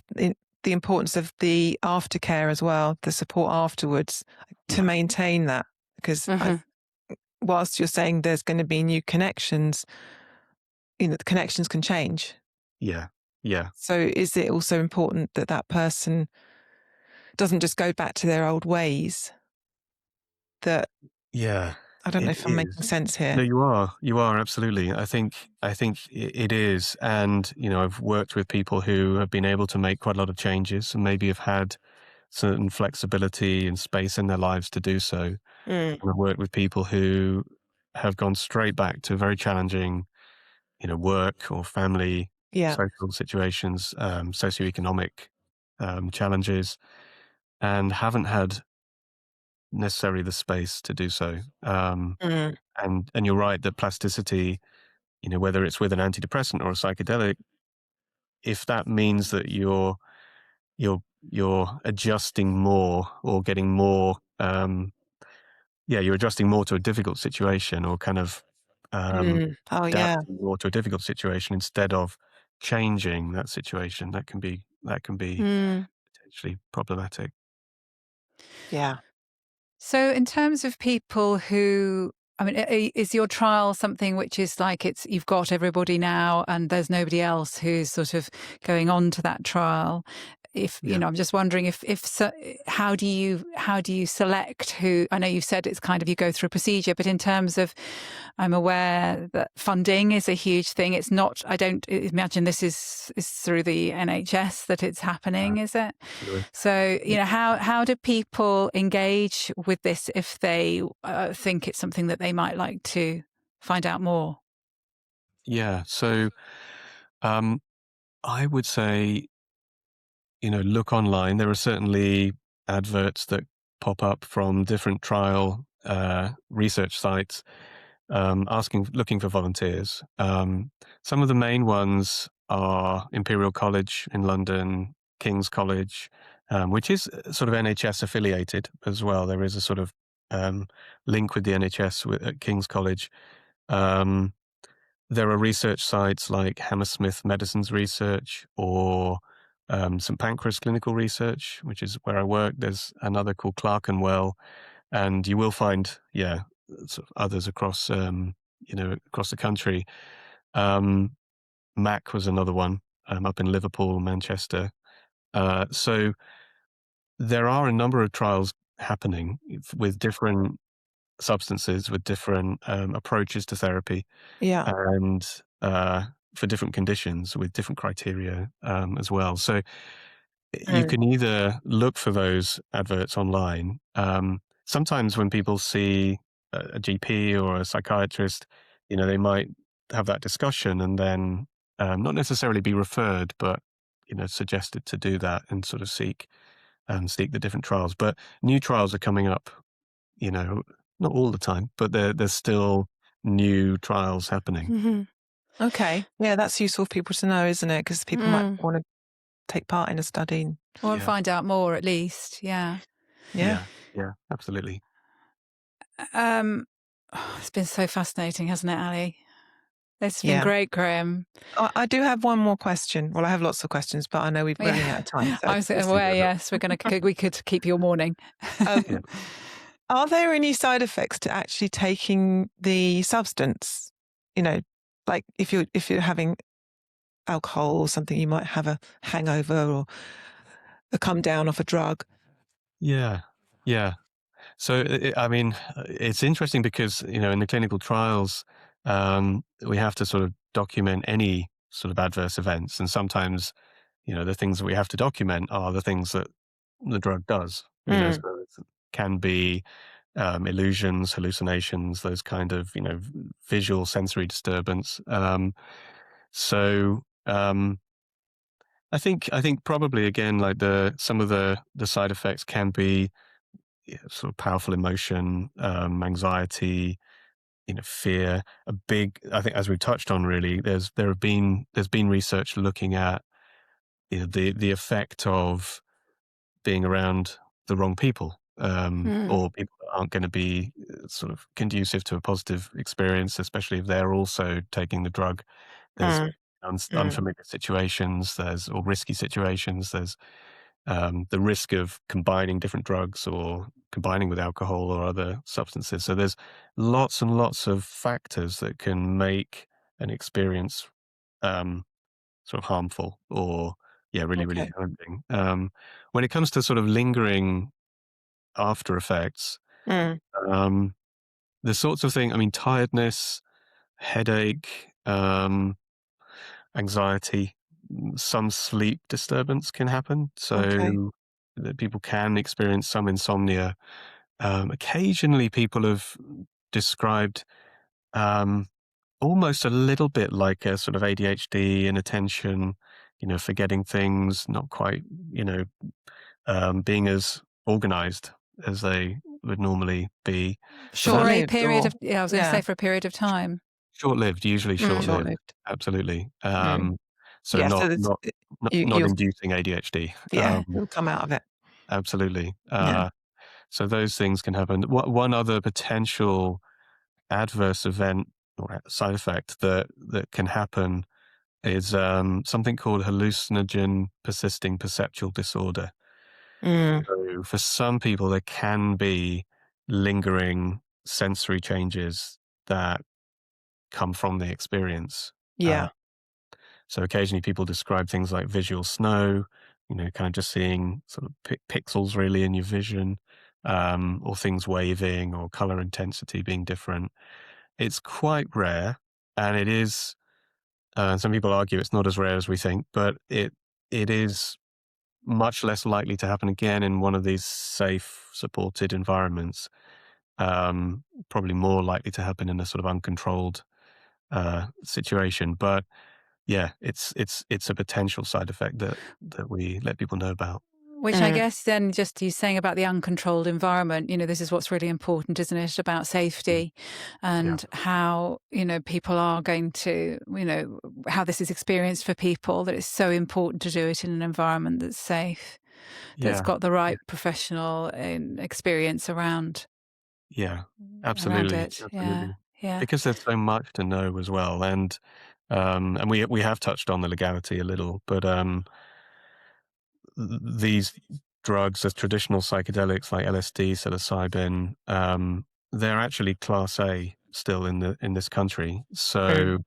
importance of the aftercare as well, the support afterwards to Yeah. maintain that. Because whilst you're saying there's going to be new connections, the connections can change. Yeah. Yeah. So is it also important that that person doesn't just go back to their old ways? That Yeah. I don't know It if I'm making is. sense here. No, you are. You are absolutely. I think it is, and I've worked with people who have been able to make quite a lot of changes, and maybe have had certain flexibility and space in their lives to do so. Mm. And I've worked with people who have gone straight back to very challenging, work or family, Yeah. social situations, socioeconomic challenges, and haven't had necessarily the space to do so. Mm. And you're right that plasticity, whether it's with an antidepressant or a psychedelic, if that means that you're adjusting more or getting more, you're adjusting more to a difficult situation, or kind of Oh, yeah. adapting more to a difficult situation instead of changing that situation, that can be Mm. potentially problematic. Yeah. So, in terms of people who, I mean, is your trial something which is like you've got everybody now and there's nobody else who's sort of going on to that trial? If Yeah. I'm just wondering if so, how do you select who? I know you said it's kind of you go through a procedure, but in terms of, I'm aware that funding is a huge thing. It's not. I don't imagine this is through the NHS that it's happening, is it? Absolutely. So, how do people engage with this if they think it's something that they might like to find out more? Yeah. So I would say, look online. There are certainly adverts that pop up from different trial research sites, looking for volunteers. Some of the main ones are Imperial College in London, King's College, which is sort of NHS affiliated as well. There is a sort of link with the NHS at King's College. Um, there are research sites like Hammersmith Medicines Research, or St Pancras Clinical Research, which is where I work. There's another called Clerkenwell, and you will find, sort of others across, across the country. MAC was another one, up in Liverpool, Manchester. So there are a number of trials happening with different substances, with different approaches to therapy, Yeah. and for different conditions with different criteria as well. So you Mm. can either look for those adverts online. Sometimes when people see a GP or a psychiatrist, they might have that discussion and then not necessarily be referred, but suggested to do that and sort of seek the different trials. But new trials are coming up, not all the time, but there's still new trials happening. Mm-hmm. Okay. Yeah, that's useful for people to know, isn't it? Because people might want to take part in a study. Or Yeah. find out more at least. Yeah. Yeah. Yeah, absolutely. It's been so fascinating, hasn't it, Ali? It's been Yeah. great, Graham. I do have one more question. Well, I have lots of questions, but I know we're running out of time. So I was aware. Yes, we could keep your morning. Yeah. Are there any side effects to actually taking the substance? Like if you're having alcohol or something, you might have a hangover or a come down off a drug. Yeah. Yeah. So, I mean, it's interesting because, in the clinical trials, we have to sort of document any sort of adverse events. And sometimes, the things that we have to document are the things that the drug does, Mm. so it can be illusions, hallucinations, those kind of, visual sensory disturbance. So, I think probably again, like some of the side effects can be sort of powerful emotion, anxiety, fear. I think, as we touched on, really, there's been research looking at the effect of being around the wrong people, or people that aren't going to be sort of conducive to a positive experience, especially if they're also taking the drug. There's unfamiliar situations, or risky situations. There's the risk of combining different drugs or combining with alcohol or other substances. So there's lots and lots of factors that can make an experience sort of harmful or, yeah, really, really Okay. challenging. When it comes to sort of lingering after effects, um, the sorts of thing, I mean, tiredness, headache, anxiety, some sleep disturbance can happen. Okay. So that people can experience some insomnia. Occasionally, people have described um, almost a little bit like a sort of ADHD, inattention, forgetting things, not quite, being as organized as they would normally be. But For that's a Short-lived, period or of, yeah, I was going to say for a period of time. short-lived, usually short-lived. short-lived. Absolutely. So Yeah. So not you'll inducing ADHD. you'll come out of it. Absolutely. Yeah. So those things can happen. One other potential adverse event or side effect that can happen is something called hallucinogen persisting perceptual disorder. So for some people, there can be lingering sensory changes that come from the experience. Yeah. So occasionally people describe things like visual snow, kind of just seeing sort of pixels really in your vision, or things waving or color intensity being different. It's quite rare, and it is, some people argue it's not as rare as we think, but it is much less likely to happen again in one of these safe, supported environments. Probably more likely to happen in a sort of uncontrolled situation. But yeah, it's a potential side effect that we let people know about. Which I guess then, just you saying about the uncontrolled environment, this is what's really important, isn't it? About Mm. safety Yeah, and how, people are going to, how this is experienced for people, that it's so important to do it in an environment that's safe, that's yeah, got the yeah, right professional experience yeah. around Absolutely, it. Yeah. absolutely. Yeah. Because there's so much to know as well, and we have touched on the legality a little, but these drugs, as traditional psychedelics like LSD, psilocybin, they're actually Class A still in this country. So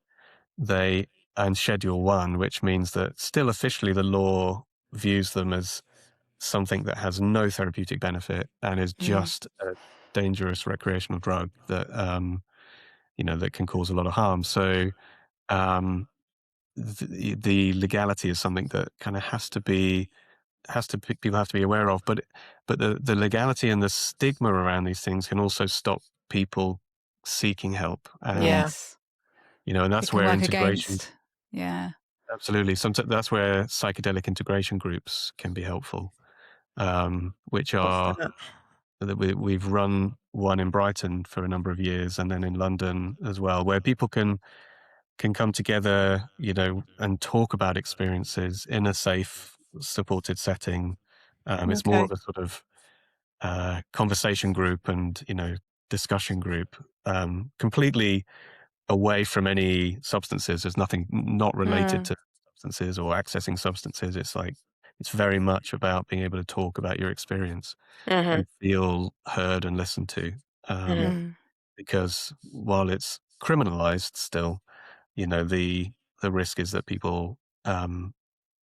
they and Schedule 1, which means that still officially the law views them as something that has no therapeutic benefit and is just a dangerous recreational drug that can cause a lot of harm. So um, the legality is something that kind of people have to be aware of, but the legality and the stigma around these things can also stop people seeking help, and Yes. and It that's can where work integration. against. Yeah. Absolutely, that's where psychedelic integration groups can be helpful, which What's are that? that we've run one in Brighton for a number of years, and then in London as well, where people can come together, and talk about experiences in a safe, supported setting. It's more of Okay. a sort of conversation group and discussion group, completely away from any substances. There's nothing not related to substances or accessing substances. It's very much about being able to talk about your experience and feel heard and listened to. Um, because while it's criminalized still, the risk is that people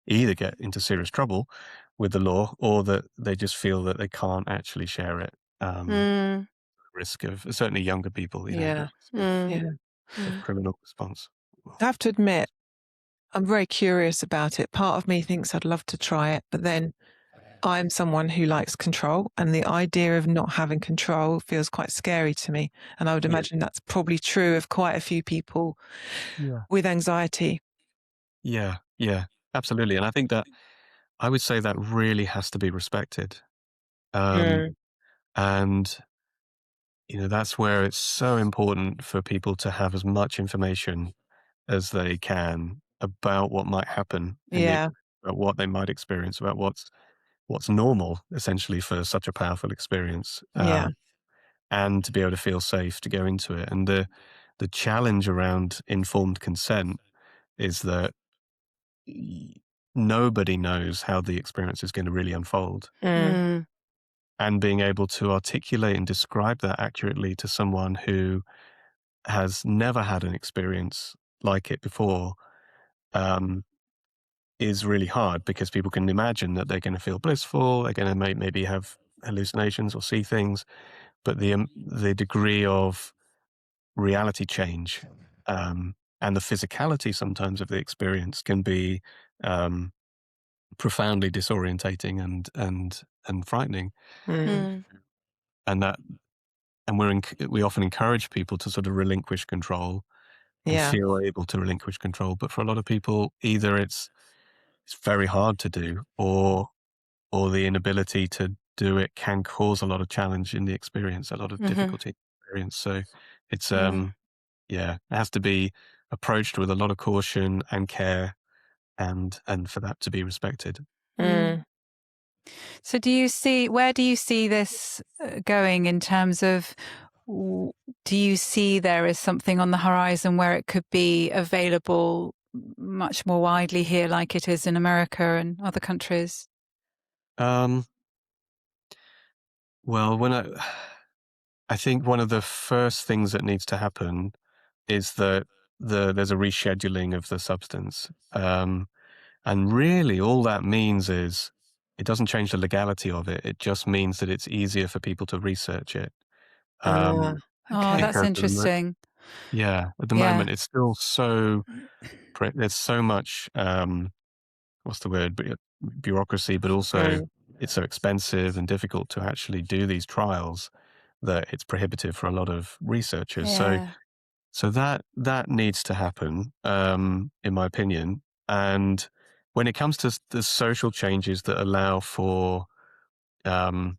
either get into serious trouble with the law or that they just feel that they can't actually share it. Risk of certainly younger people, the Yeah. risk of, Yeah. of criminal response. I have to admit, I'm very curious about it. Part of me thinks I'd love to try it, but then I'm someone who likes control, and the idea of not having control feels quite scary to me. And I would Yeah, imagine that's probably true of quite a few people yeah, with anxiety. yeah, yeah. Absolutely. And I think that I would say that really has to be respected. Um, Mm. and, that's where it's so important for people to have as much information as they can about what might happen Yeah. about what they might experience, about what's normal essentially for such a powerful experience. Yeah. And to be able to feel safe to go into it. And the challenge around informed consent is that y- nobody knows how the experience is going to really unfold. Mm. Mm. And being able to articulate and describe that accurately to someone who has never had an experience like it before um, is really hard, because people can imagine that they're going to feel blissful, they're going to maybe have hallucinations or see things, but the degree of reality change and the physicality sometimes of the experience can be um, profoundly disorientating and frightening. Mm. Mm. And that and we often encourage people to sort of relinquish control and Yeah. feel able to relinquish control. But for a lot of people, either it's very hard to do, or the inability to do it can cause a lot of challenge in the experience, a lot of Mhm. difficulty in the experience. So it's Yeah. yeah, it has to be approached with a lot of caution and care, and for that to be respected. Mm. Mm. So where do you see this going in terms of, do you see there is something on the horizon where it could be available much more widely here like it is in America and other countries? Um, well, I think one of the first things that needs to happen is that there's a rescheduling of the substance. And really all that means is it doesn't change the legality of it. It just means that it's easier for people to research it. Ah, Um, Oh, okay. that's because interesting. at the Yeah. moment it's still so there's so much what's the word, bureaucracy, but also Mm. it's so expensive and difficult to actually do these trials that it's prohibitive for a lot of researchers. So Yeah. that needs to happen, in my opinion. And when it comes to the social changes that allow for um,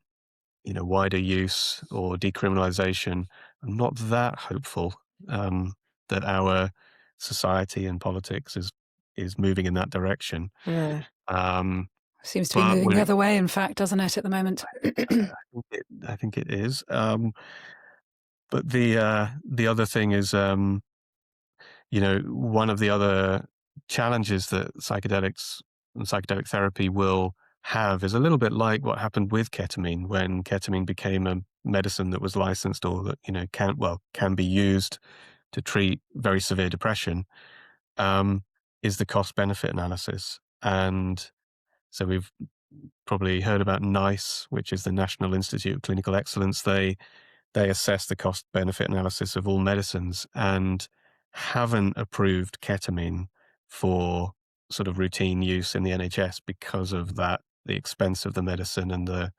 wider use or decriminalization, I'm not that hopeful um, that our society and politics is moving in that direction. No. Um, Seems to be but moving when the it, other way, in fact, doesn't it, at the moment? I think it is. But the other thing is, one of the other challenges that psychedelics and psychedelic therapy will have is a little bit like what happened with ketamine when ketamine became a medicine that was licensed, or that can be used to treat very severe depression. Um, is the cost benefit analysis. And so we've probably heard about NICE, which is the National Institute of Clinical Excellence. They assess the cost benefit analysis of all medicines and haven't approved ketamine for sort of routine use in the NHS because of that, the expense of the medicine and the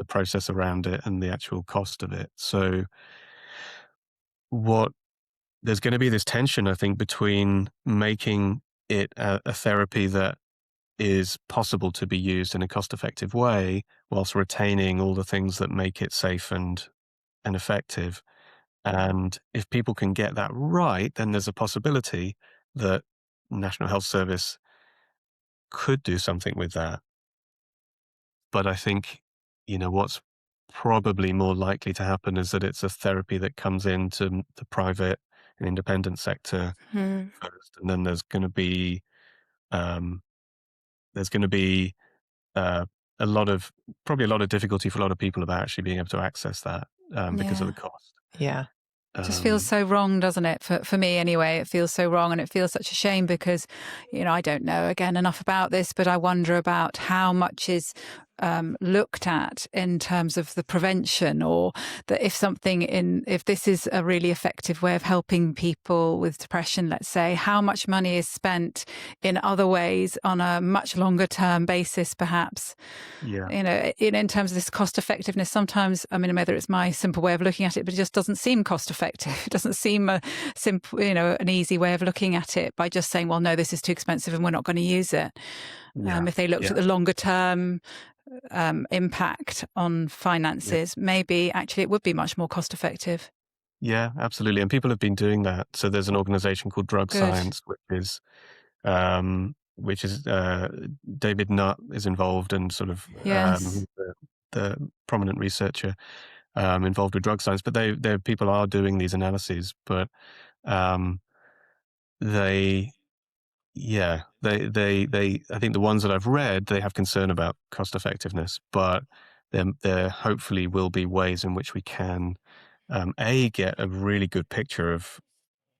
process around it and the actual cost of it. So what there's going to be this tension, I think, between making it a therapy that is possible to be used in a cost effective way whilst retaining all the things that make it safe and effective. And if people can get that right, then there's a possibility that National Health Service could do something with that. But I think, what's probably more likely to happen is that it's a therapy that comes into the private and independent sector Mm. first, and then um, there's going to be uh, probably a lot of difficulty for a lot of people about actually being able to access that because of the Yeah. cost. Yeah. Just feels Um, so wrong, doesn't it? For me anyway, it feels so wrong, and it feels such a shame because, I don't know again enough about this, but I wonder about how much is looked at in terms of the prevention, or that if this is a really effective way of helping people with depression, let's say, how much money is spent in other ways on a much longer term basis, perhaps? Yeah. In terms of this cost effectiveness, sometimes, I mean, whether it's my simple way of looking at it, but it just doesn't seem cost effective. It doesn't seem a simple, an easy way of looking at it by just saying, well, no, this is too expensive and we're not going to use it. If they looked at the longer term impact on finances, maybe actually it would be much more cost effective. Yeah, absolutely. And people have been doing that. So there's an organization called Neuroscience, which is David Nutt is involved, and sort of the prominent researcher involved with drug science. But they people are doing these analyses, but they I think the ones that I've read, they have concern about cost effectiveness, but there hopefully will be ways in which we can get a really good picture of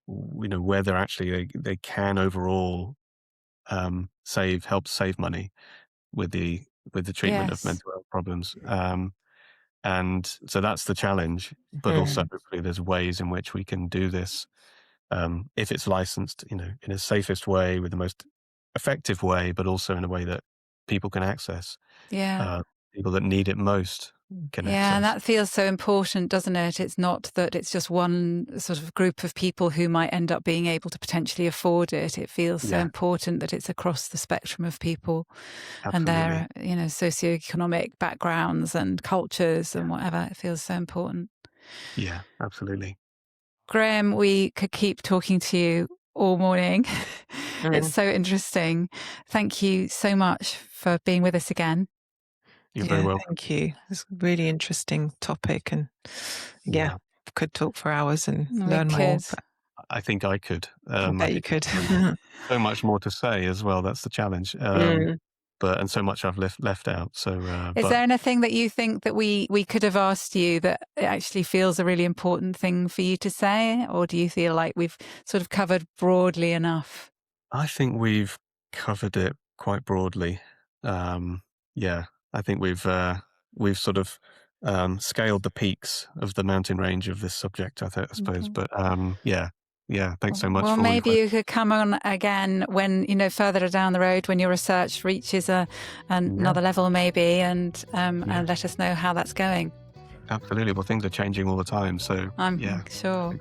whether actually they can overall help save money with the treatment of mental health problems. And so that's the challenge, but also hopefully there's ways in which we can do this if it's licensed, in a safest way, with the most effective way, but also in a way that people can access. People that need it most can access. Yeah, and that feels so important, doesn't it? It's not that it's just one sort of group of people who might end up being able to potentially afford it. It feels so important that it's across the spectrum of people. Absolutely. And their, socioeconomic backgrounds and cultures and whatever. It feels so important. Yeah, absolutely. Graham, we could keep talking to you all morning. It's so interesting. Thank you so much for being with us again. You're very welcome. Thank you. It's a really interesting topic, and could talk for hours and learn more. I think I could. I bet you could. So much more to say as well. That's the challenge. And so much I've left out. So, is there anything that you think that we could have asked you that it actually feels a really important thing for you to say, or do you feel like we've sort of covered broadly enough? I think we've covered it quite broadly. I think we've sort of scaled the peaks of the mountain range of this subject, I suppose. But thanks so much. Well, maybe you could come on again when, further down the road, when your research reaches another level maybe, and let us know how that's going. Absolutely. Well, things are changing all the time. So I'm sure.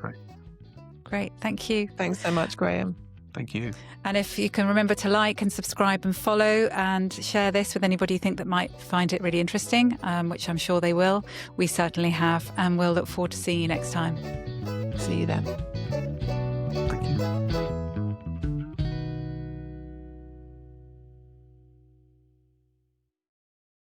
Great. Thank you. Thanks so much, Graham. Thank you. And if you can remember to like and subscribe and follow and share this with anybody you think that might find it really interesting, which I'm sure they will. We certainly have, and we'll look forward to seeing you next time. See you then.